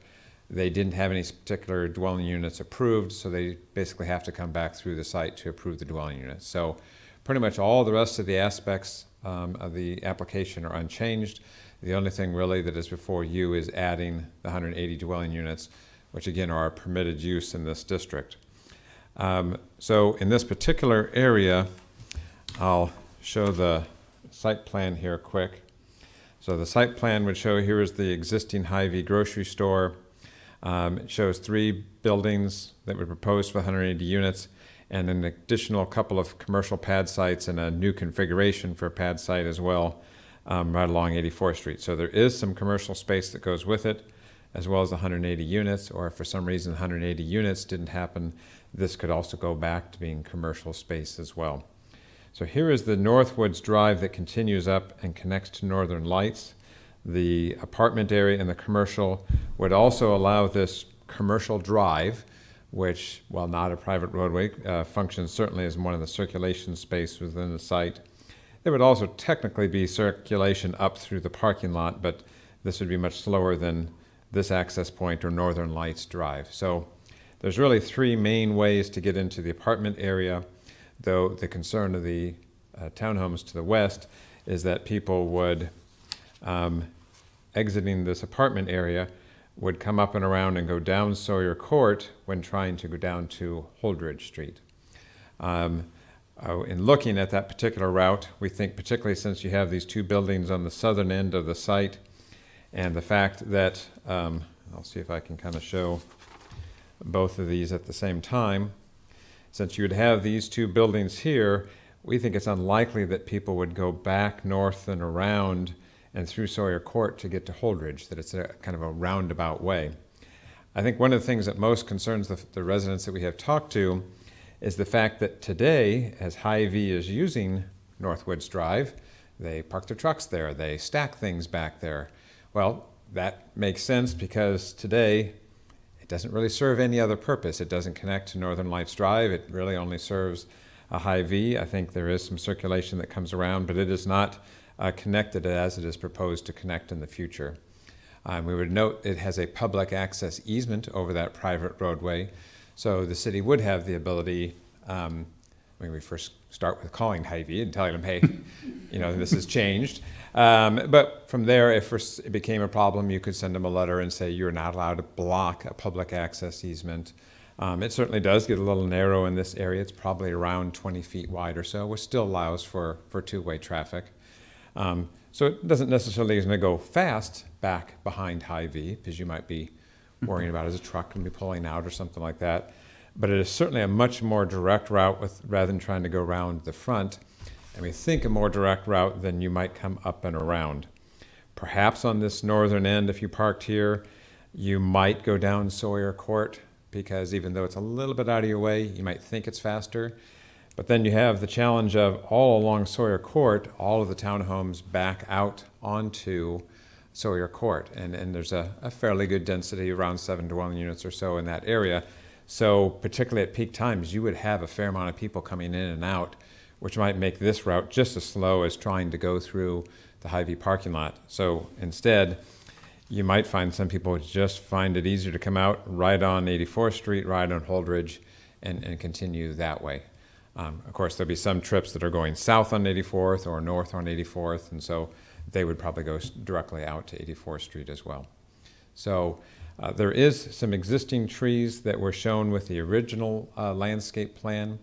they didn't have any particular dwelling units approved, so they basically have to come back through the site to approve the dwelling units. So pretty much all the rest of the aspects of the application are unchanged. The only thing really that is before you is adding the 180 dwelling units, which again are a permitted use in this district. So in this particular area, I'll show the site plan here quick. So the site plan would show here is the existing Hy-Vee grocery store. It shows 3 buildings that were proposed for 180 units and an additional couple of commercial pad sites and a new configuration for a pad site as well, right along 84th Street. So there is some commercial space that goes with it, as well as 180 units, or if for some reason 180 units didn't happen, this could also go back to being commercial space as well. So here is the Northwoods Drive that continues up and connects to Northern Lights. The apartment area and the commercial would also allow this commercial drive, which, while not a private roadway, functions certainly as one of the circulation space within the site. There would also technically be circulation up through the parking lot, but this would be much slower than this access point or Northern Lights Drive. So there's really 3 main ways to get into the apartment area, though the concern of the townhomes to the west is that people would, exiting this apartment area, would come up and around and go down Sawyer Court when trying to go down to Holdridge Street. In looking at that particular route, we think particularly since you have these 2 buildings on the southern end of the site and the fact that, I'll see if I can kind of show both of these at the same time. Since you would have these 2 buildings here, we think it's unlikely that people would go back north and around and through Sawyer Court to get to Holdridge, that it's a kind of a roundabout way. I think one of the things that most concerns the residents that we have talked to is the fact that today, as Hy-Vee is using Northwoods Drive, they park their trucks there, they stack things back there. Well, that makes sense because today it doesn't really serve any other purpose. It doesn't connect to Northern Lights Drive. It really only serves a Hy-Vee. I think there is some circulation that comes around, but it is not connected as it is proposed to connect in the future. We would note it has a public access easement over that private roadway, so the city would have the ability, when we first start with calling Hy-Vee and telling them, hey, this has changed. But from there, if it became a problem, you could send them a letter and say you're not allowed to block a public access easement. It certainly does get a little narrow in this area. It's probably around 20 feet wide or so, which still allows for two-way traffic. So it doesn't necessarily going to go fast back behind Hy-Vee, because you might be worrying about as a truck and be pulling out or something like that. But it is certainly a much more direct route rather than trying to go around the front. And we think a more direct route than you might come up and around. Perhaps on this northern end, if you parked here, you might go down Sawyer Court, because even though it's a little bit out of your way, you might think it's faster. But then you have the challenge of all along Sawyer Court, all of the townhomes back out onto Sawyer Court. And there's a fairly good density, around 7 dwelling units or so in that area. So particularly at peak times, you would have a fair amount of people coming in and out, which might make this route just as slow as trying to go through the Hy-Vee parking lot. So instead, you might find some people just find it easier to come out right on 84th Street, right on Holdridge, and continue that way. Of course, there'll be some trips that are going south on 84th or north on 84th, and so they would probably go directly out to 84th Street as well. So there is some existing trees that were shown with the original landscape plan.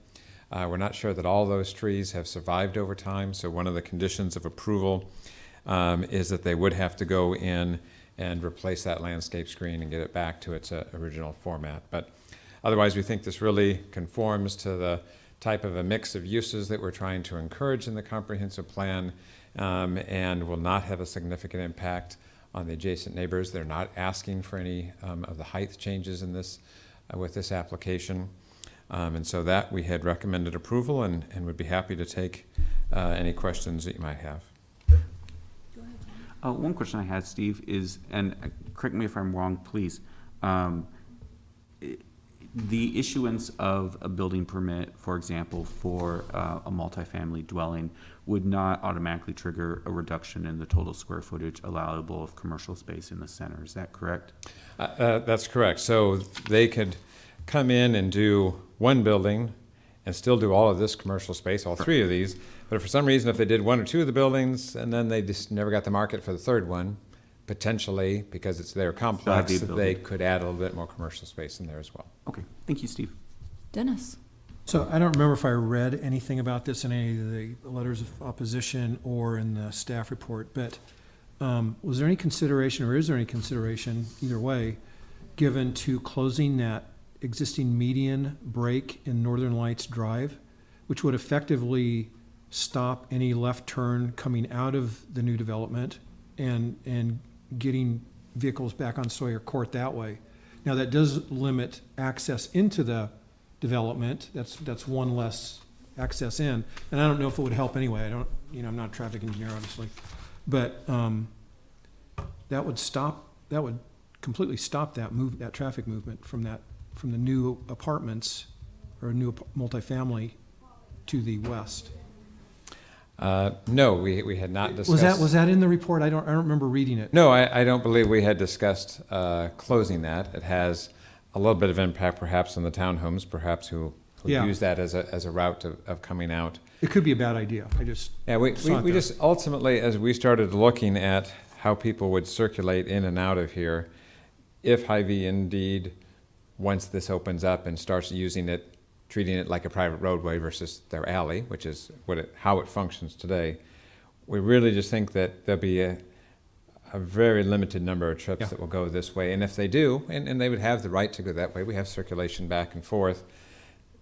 We're not sure that all those trees have survived over time, so one of the conditions of approval is that they would have to go in and replace that landscape screen and get it back to its original format. But otherwise, we think this really conforms to the type of a mix of uses that we're trying to encourage in the comprehensive plan, and will not have a significant impact on the adjacent neighbors. They're not asking for any of the height changes in this with this application. And so that we had recommended approval and would be happy to take any questions that you might have. One question I had, Steve, is, and correct me if I'm wrong, please, the issuance of a building permit, for example, for a multifamily dwelling would not automatically trigger a reduction in the total square footage allowable of commercial space in the center. Is that correct? That's correct. So they could come in and do one building and still do all of this commercial space, all three of these. But if for some reason, if they did one or two of the buildings and then they just never got the market for the third one, potentially, because it's their complex, they could add a little bit more commercial space in there as well. Okay, thank you, Steve. Dennis? So I don't remember if I read anything about this in any of the letters of opposition or in the staff report, but was there any consideration, or is there any consideration, either way, given to closing that existing median break in Northern Lights Drive, which would effectively stop any left turn coming out of the new development and getting vehicles back on Sawyer Court that way? Now, that does limit access into the development. That's one less access in. And I don't know if it would help anyway. I'm not a traffic engineer, obviously. But that would completely stop that traffic movement from the new apartments or new multifamily to the west. No, we had not discussed. Was that in the report? I don't remember reading it. No, I don't believe we had discussed closing that. It has a little bit of impact perhaps on the townhomes, perhaps who Yeah. use that as a route of coming out. It could be a bad idea. I just Yeah, we saw it just ultimately, as we started looking at how people would circulate in and out of here, if Hy-Vee indeed, once this opens up and starts using it, treating it like a private roadway versus their alley, which is how it functions today, we really just think that there'll be a very limited number of trips that will go this way. And if they do, and they would have the right to go that way, we have circulation back and forth,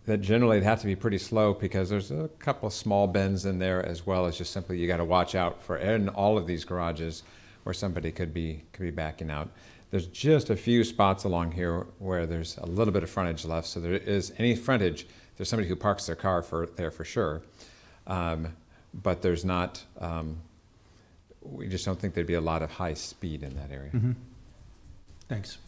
that generally it'd have to be pretty slow because there's a couple of small bends in there, as well as just simply you got to watch out for in all of these garages where somebody could be backing out. There's just a few spots along here where there's a little bit of frontage left, so there is any frontage. There's somebody who parks their car there for sure, but there's not we just don't think there'd be a lot of high speed in that area. Thanks.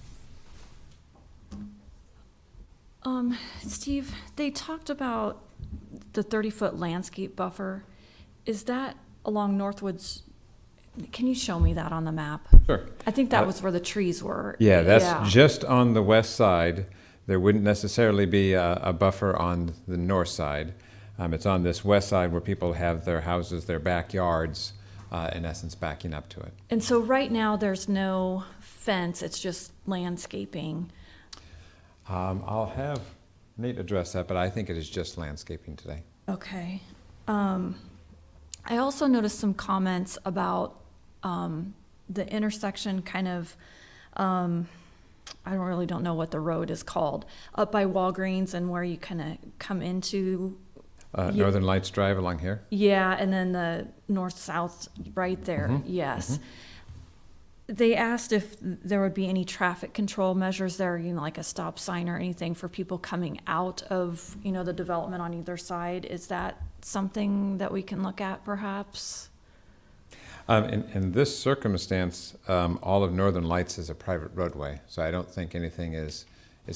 Steve, they talked about the 30-foot landscape buffer. Is that along Northwood's? Can you show me that on the map? Sure. I think that was where the trees were. Yeah, that's just on the west side. There wouldn't necessarily be a buffer on the north side. It's on this west side where people have their houses, their backyards, in essence, backing up to it. And so right now, there's no fence, it's just landscaping. I'll have Nate address that, but I think it is just landscaping today. Okay. I also noticed some comments about the intersection kind of, I really don't know what the road is called, up by Walgreens and where you kind of come into. Northern Lights Drive along here? Yeah, and then the north-south right there, yes. They asked if there would be any traffic control measures there, like a stop sign or anything for people coming out of, the development on either side. Is that something that we can look at perhaps? In this circumstance, all of Northern Lights is a private roadway, so I don't think anything is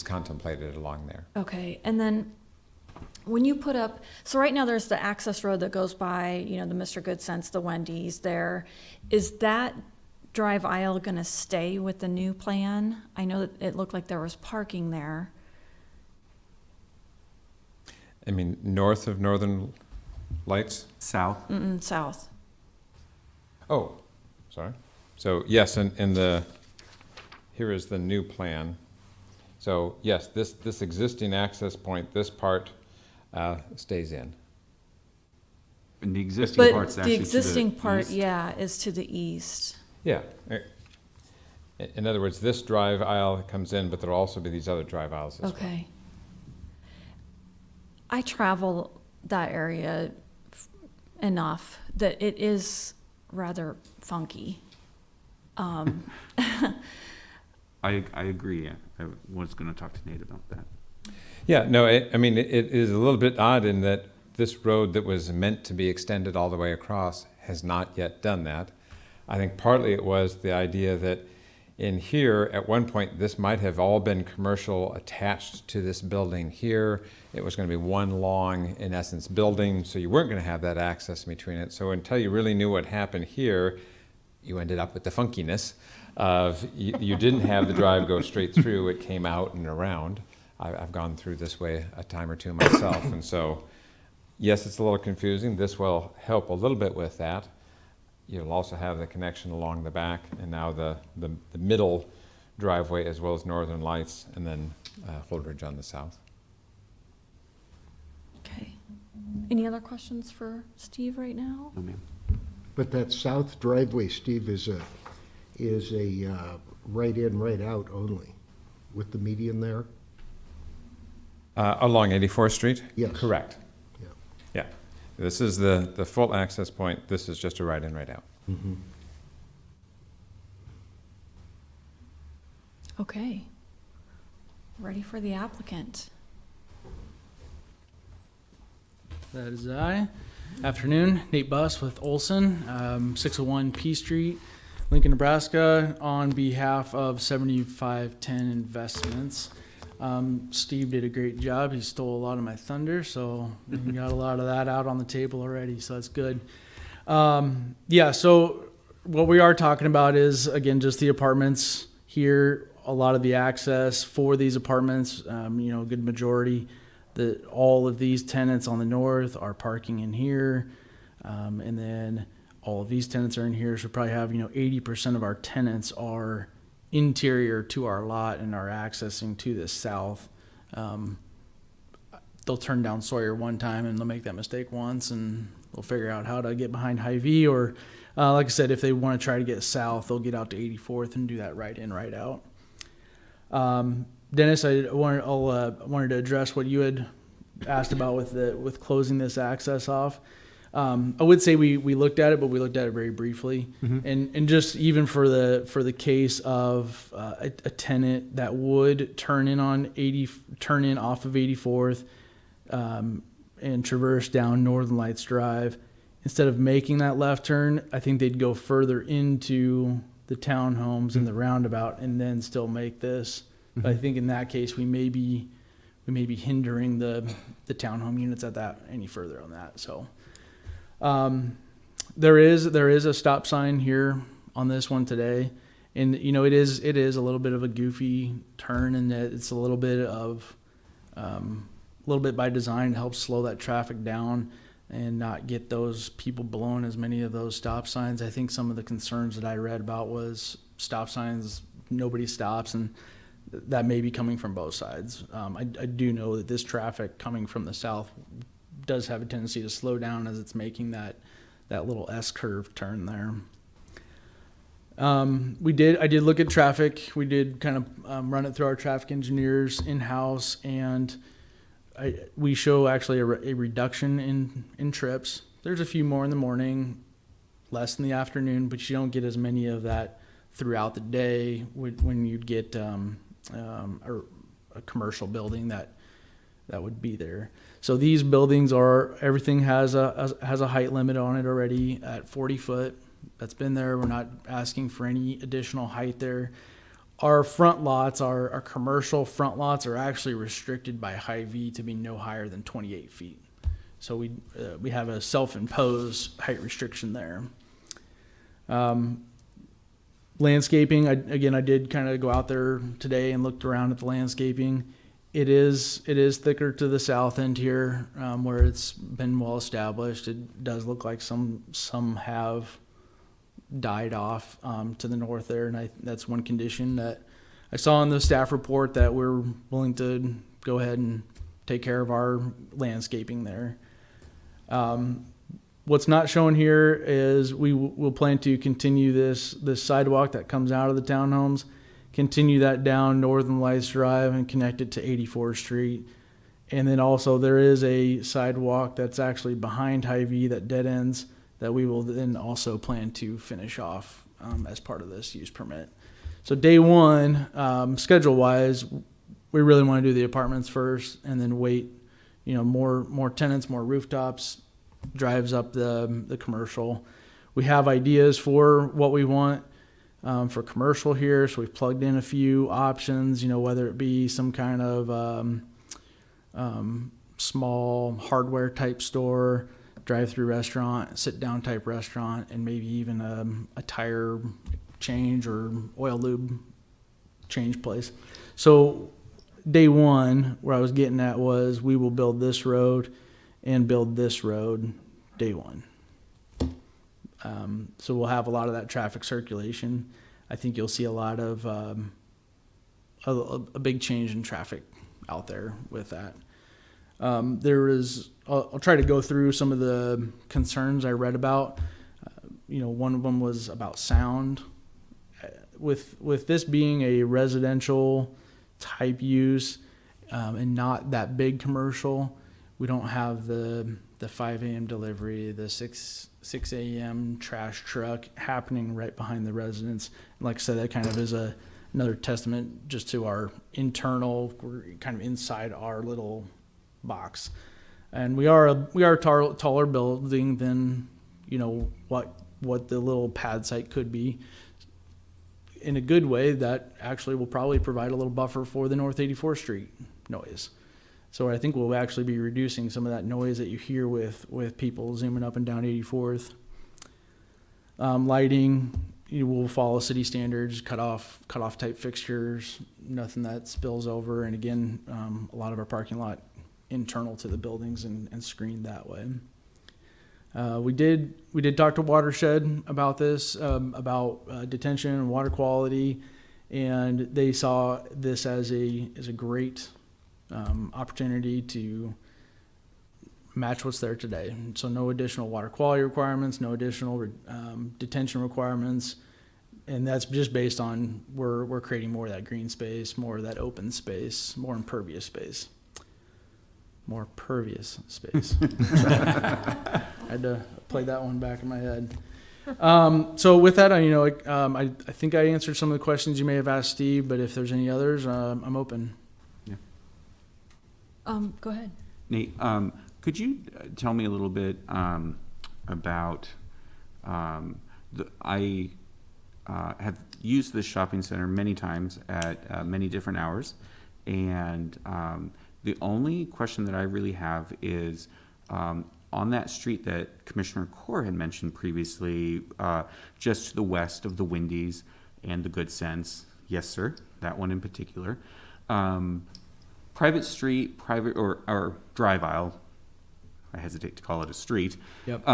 contemplated along there. Okay, and then when you put up, so right now there's the access road that goes by, the Mr. Good Sense, the Wendy's there. Is that drive aisle going to stay with the new plan? I know that it looked like there was parking there. I mean, north of Northern Lights? South? South. Oh, sorry. So yes, here is the new plan. So yes, this existing access point, this part stays in. And the existing But part's the actually existing to the part, east. yeah, is to the east. Yeah. In other words, this drive aisle comes in, but there'll also be these other drive aisles as well. Okay. I travel that area enough that it is rather funky. I agree. I was going to talk to Nate about that. Yeah, no, I mean, it is a little bit odd in that this road that was meant to be extended all the way across has not yet done that. I think partly it was the idea that in here, at one point, this might have all been commercial attached to this building here. It was going to be one long, in essence, building, so you weren't going to have that access between it. So until you really knew what happened here, you ended up with the funkiness of you didn't have the drive go straight through, it came out and around. I've gone through this way a time or two myself, and so yes, it's a little confusing. This will help a little bit with that. You'll also have the connection along the back, and now the middle driveway as well as Northern Lights, and then Holdridge on the south. Okay. Any other questions for Steve right now? No, ma'am. But that south driveway, Steve, is a right in, right out only, with the median there? Along 84th Street? Yes. Correct. Yeah. Yeah. This is the full access point. This is just a right in, right out. Mm-hmm. Okay. Ready for the applicant. That is I. Afternoon, Nate Buss with Olson, 601 P Street, Lincoln, Nebraska, on behalf of 7510 Investments. Steve did a great job. He stole a lot of my thunder, so we got a lot of that out on the table already, so that's good. Yeah, so what we are talking about is, again, just the apartments here, a lot of the access for these apartments, a good majority. All of these tenants on the north are parking in here, and then all of these tenants are in here, so we probably have 80% of our tenants are interior to our lot and are accessing to the south. They'll turn down Sawyer one time and they'll make that mistake once, and they'll figure out how to get behind Hy-Vee, or like I said, if they want to try to get south, they'll get out to 84th and do that right in, right out. Dennis, I wanted to address what you had asked about with closing this access off. I would say we looked at it, but we looked at it very briefly, and just even for the case of a tenant that would turn in off of 84th, and traverse down Northern Lights Drive, instead of making that left turn, I think they'd go further into the townhomes and the roundabout and then still make this. But I think in that case, we may be hindering the townhome units at that any further on that. So there is a stop sign here on this one today. And you know, it is a little bit of a goofy turn, and it's a little bit by design to help slow that traffic down and not get those people blowing as many of those stop signs. I think some of the concerns that I read about was stop signs, nobody stops, and that may be coming from both sides. I do know that this traffic coming from the south does have a tendency to slow down as it's making that little S-curve turn there. I did look at traffic. We did kind of run it through our traffic engineers in-house, and we show actually a reduction in trips. There's a few more in the morning, less in the afternoon, but you don't get as many of that throughout the day when you'd get a commercial building that would be there. So these buildings everything has a height limit on it already at 40 foot. That's been there. We're not asking for any additional height there. Our front lots, our commercial front lots, are actually restricted by Hy-Vee to be no higher than 28 feet. So we have a self-imposed height restriction there. Landscaping, I did kind of go out there today and looked around at the landscaping. It is thicker to the south end here, where it's been well established. It does look like some have died off to the north there, and that's one condition that I saw in the staff report, that we're willing to go ahead and take care of our landscaping there. What's not shown here is we will plan to continue this sidewalk that comes out of the townhomes, continue that down Northern Lights Drive and connect it to 84th Street. And then also there is a sidewalk that's actually behind Hy-Vee that dead ends, that we will then also plan to finish off as part of this use permit. So day one, schedule-wise, we really want to do the apartments first and then wait, more tenants, more rooftops, drives up the commercial. We have ideas for what we want for commercial here, so we've plugged in a few options, whether it be some kind of small hardware type store, drive-through restaurant, sit-down type restaurant, and maybe even a tire change or oil lube change place. So day one, where I was getting at was we will build this road and build this road day one. So we'll have a lot of that traffic circulation. I think you'll see a lot of a big change in traffic out there with that. I'll try to go through some of the concerns I read about. One of them was about sound. With this being a residential type use and not that big commercial, we don't have the 5 a.m. delivery, the 6 a.m. trash truck happening right behind the residence. And like I said, that kind of is another testament just to our internal, we're kind of inside our little box. And we are a taller building than, what the little pad site could be. In a good way, that actually will probably provide a little buffer for the North 84th Street noise. So I think we'll actually be reducing some of that noise that you hear with people zooming up and down 84th. Lighting, will follow city standards, cut off type fixtures, nothing that spills over. And again, a lot of our parking lot internal to the buildings and screened that way. We did talk to Watershed about this, about detention and water quality, and they saw this as a great opportunity to match what's there today. So no additional water quality requirements, no additional detention requirements, and that's just based on we're creating more of that green space, more of that open space, more impervious space. More pervious space. I had to play that one back in my head. So with that, I think I answered some of the questions you may have asked Steve, but if there's any others, I'm open. Yeah. Go ahead. Nate, could you tell me a little bit about, I have used this shopping center many times at many different hours, and the only question that I really have is on that street that Commissioner Core had mentioned previously, just to the west of the Wendy's and the Good Sense. Yes, sir, that one in particular. Private street, private or drive aisle. I hesitate to call it a street. Yep.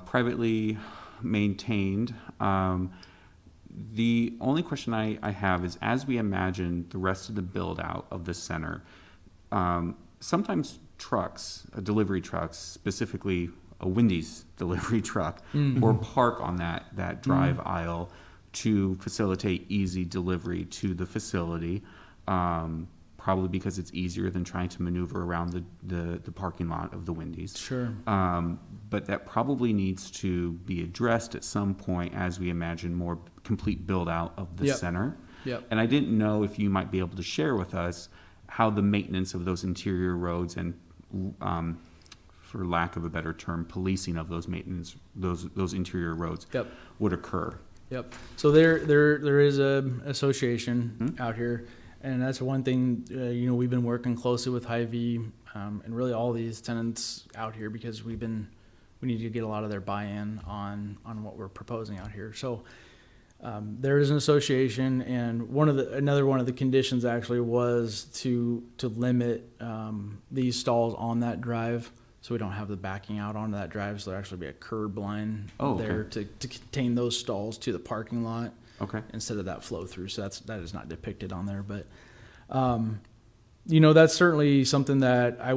Privately maintained. The only question I have is, as we imagine the rest of the build out of the center, sometimes trucks, delivery trucks, specifically a Wendy's delivery truck, or park on that drive aisle to facilitate easy delivery to the facility. Probably because it's easier than trying to maneuver around the parking lot of the Wendy's. Sure. But that probably needs to be addressed at some point as we imagine more complete build out of the Yep. center. Yep. And I didn't know if you might be able to share with us how the maintenance of those interior roads and, for lack of a better term, policing of those maintenance, those interior roads Yep. would occur. Yep. So there is a association out here, and that's one thing. We've been working closely with Hy-Vee and really all these tenants out here because we need to get a lot of their buy-in on what we're proposing out here. So there is an association, and another one of the conditions actually was to limit these stalls on that drive, so we don't have the backing out onto that drive. So there actually be a curb line there to contain those stalls to the parking lot. Okay. Instead of that flow through. So that is not depicted on there, but that's certainly something that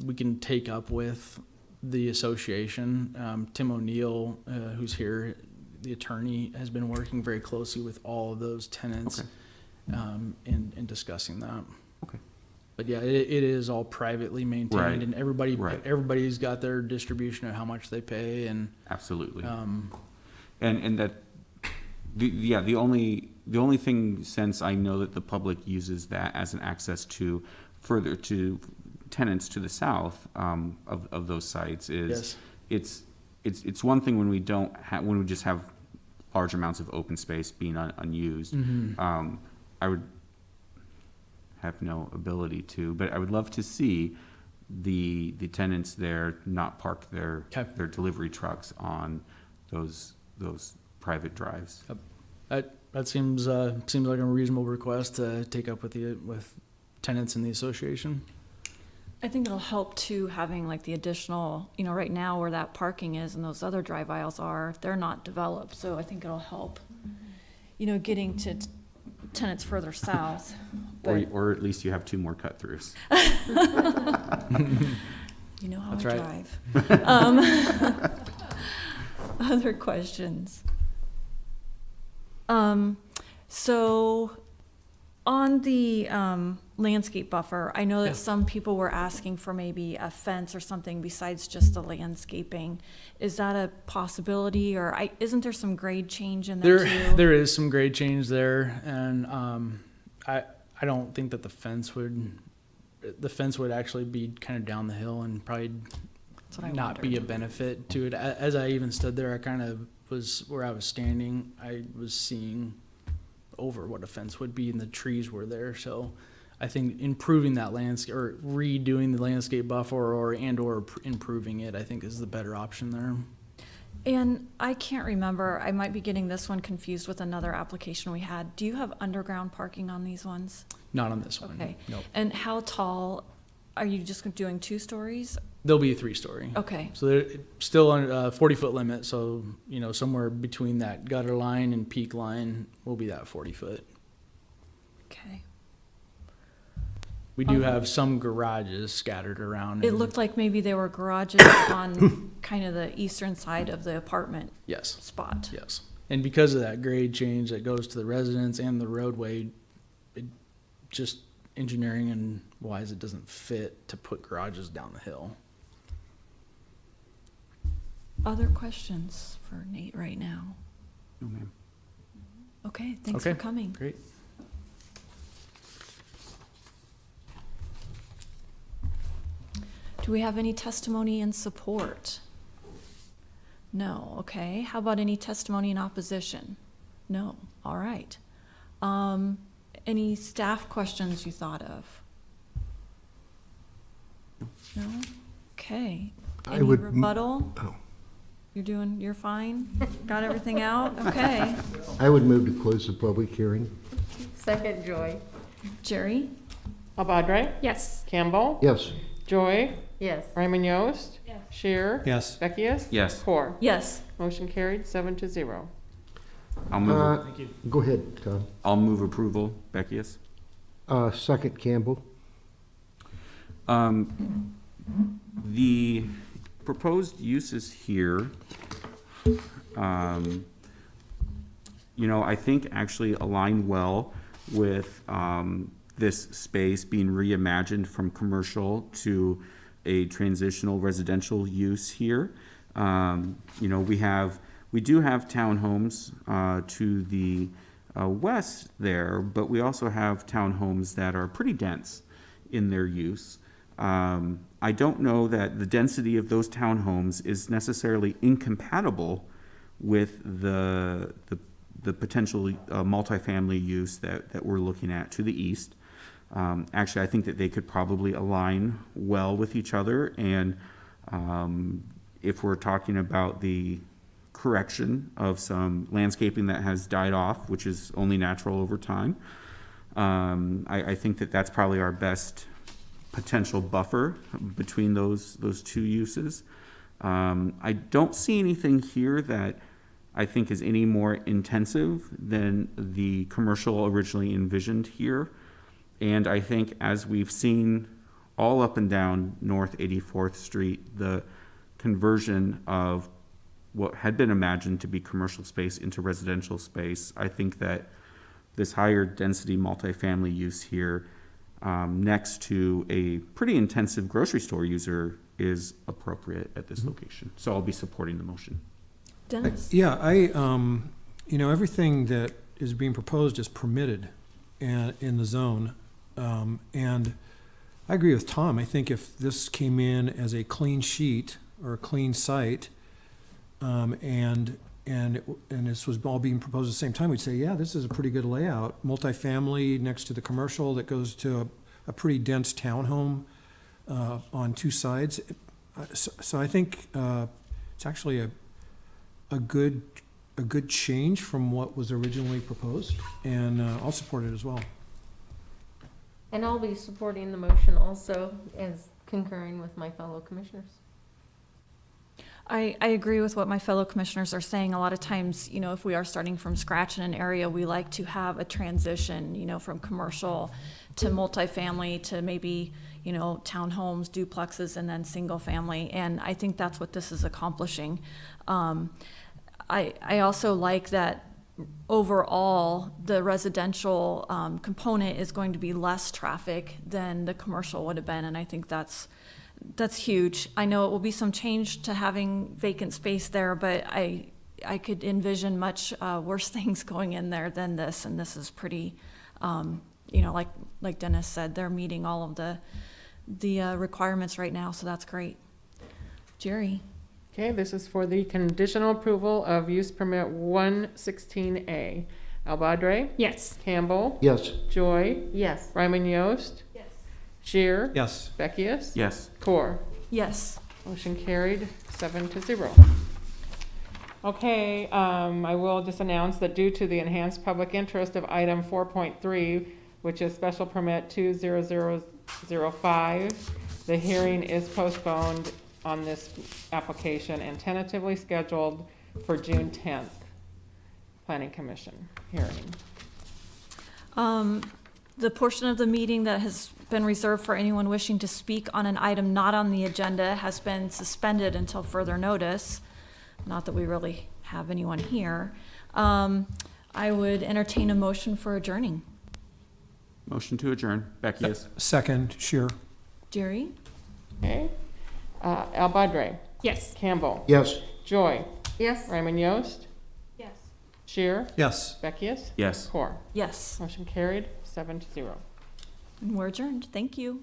we can take up with the association. Tim O'Neill, who's here, the attorney, has been working very closely with all of those tenants in discussing that. Okay. But yeah, it is all privately maintained, Right. and everybody's got their distribution of how much they pay, and Absolutely. And that, the only thing, since I know that the public uses that as an access to further to tenants to the south of those sites, is it's one thing when we when we just have large amounts of open space being unused. I would have no ability to, but I would love to see the tenants there not park their delivery trucks on those private drives. That seems like a reasonable request to take up with tenants in the association. I think it'll help too, having like the additional, right now where that parking is and those other drive aisles are, they're not developed. So I think it'll help, getting to tenants further south. Or at least you have 2 more cut-throughs. You know how That's I right. drive. Other questions? So on the landscape buffer, I know that some people were asking for maybe a fence or something besides just the landscaping. Is that a possibility, or isn't there some grade change in there too? There is some grade change there, and I don't think that the fence would actually be kind of down the hill and probably not be a benefit to it. As I even stood there, I kind of was where I was standing. I was seeing over what a fence would be, and the trees were there. So I think improving that landscape, or redoing the landscape buffer, or improving it, I think is the better option there. And I can't remember, I might be getting this one confused with another application we had. Do you have underground parking on these ones? Not on this one. Okay. Nope. And how tall, are you just doing 2 stories? There'll be a 3-story. Okay. So they're still on a 40-foot limit. So, somewhere between that gutter line and peak line will be that 40-foot. Okay. We do have some garages scattered around. It looked like maybe there were garages on kind of the eastern side of the apartment spot. Yes. And because of that grade change that goes to the residents and the roadway, it just engineering and wise, it doesn't fit to put garages down the hill. Other questions for Nate right now? No, ma'am. Okay, thanks for coming. Great. Do we have any testimony in support? No, okay. How about any testimony in opposition? No, all right. Any staff questions you thought of? No? Okay. I Any would rebuttal? Oh. You're fine? Got everything out? Okay. I would move to close the public hearing. Second, Joy. Jerry? Albadre, Yes. Campbell, Yes. Joy, Yes. Ryman Yost, Yes. Shear, Yes. Beckius, Yes. Core. Yes. Motion carried, 7-0. I'll move, Uh, Go ahead, Tom. I'll move approval. Beckius? Second, Campbell. The proposed uses here, I think actually align well with this space being reimagined from commercial to a transitional residential use here. We do have townhomes to the west there, but we also have townhomes that are pretty dense in their use. I don't know that the density of those townhomes is necessarily incompatible with the potential multifamily use that we're looking at to the east. Actually, I think that they could probably align well with each other, and if we're talking about the correction of some landscaping that has died off, which is only natural over time, I think that that's probably our best potential buffer between those two uses. I don't see anything here that I think is any more intensive than the commercial originally envisioned here. And I think as we've seen all up and down North 84th Street, the conversion of what had been imagined to be commercial space into residential space, I think that this higher density multifamily use here next to a pretty intensive grocery store user is appropriate at this location. So I'll be supporting the motion. Dennis? Yeah, everything that is being proposed is permitted in the zone. And I agree with Tom. I think if this came in as a clean sheet or a clean site, and this was all being proposed at the same time, we'd say, yeah, this is a pretty good layout. Multifamily next to the commercial that goes to a pretty dense townhome on two sides. So I think it's actually a good change from what was originally proposed, and I'll support it as well. And I'll be supporting the motion also as concurring with my fellow commissioners. I agree with what my fellow commissioners are saying. A lot of times, if we are starting from scratch in an area, we like to have a transition, from commercial to multifamily to maybe, townhomes, duplexes, and then single family. And I think that's what this is accomplishing. I also like that overall, the residential component is going to be less traffic than the commercial would have been, and I think that's huge. I know it will be some change to having vacant space there, but I could envision much worse things going in there than this, and this is pretty, like Dennis said, they're meeting all of the requirements right now, so that's great. Jerry? Okay, this is for the conditional approval of use permit 116A. Albadre, Yes. Campbell, Yes. Joy, Yes. Ryman Yost, Yes. Shear, Yes. Beckius, Yes. Core. Yes. Motion carried, 7-0. Okay, I will just announce that due to the enhanced public interest of item 4.3, which is special permit 20005, the hearing is postponed on this application and tentatively scheduled for June 10th. Planning Commission hearing. The portion of the meeting that has been reserved for anyone wishing to speak on an item not on the agenda has been suspended until further notice. Not that we really have anyone here. I would entertain a motion for adjourning. Motion to adjourn. Beckius? Second, Shear. Jerry? Okay, Albadre, Yes. Campbell, Yes. Joy, Yes. Ryman Yost, Yes. Shear, Yes. Beckius, Yes. Core. Yes. Motion carried, 7-0. And we're adjourned. Thank you.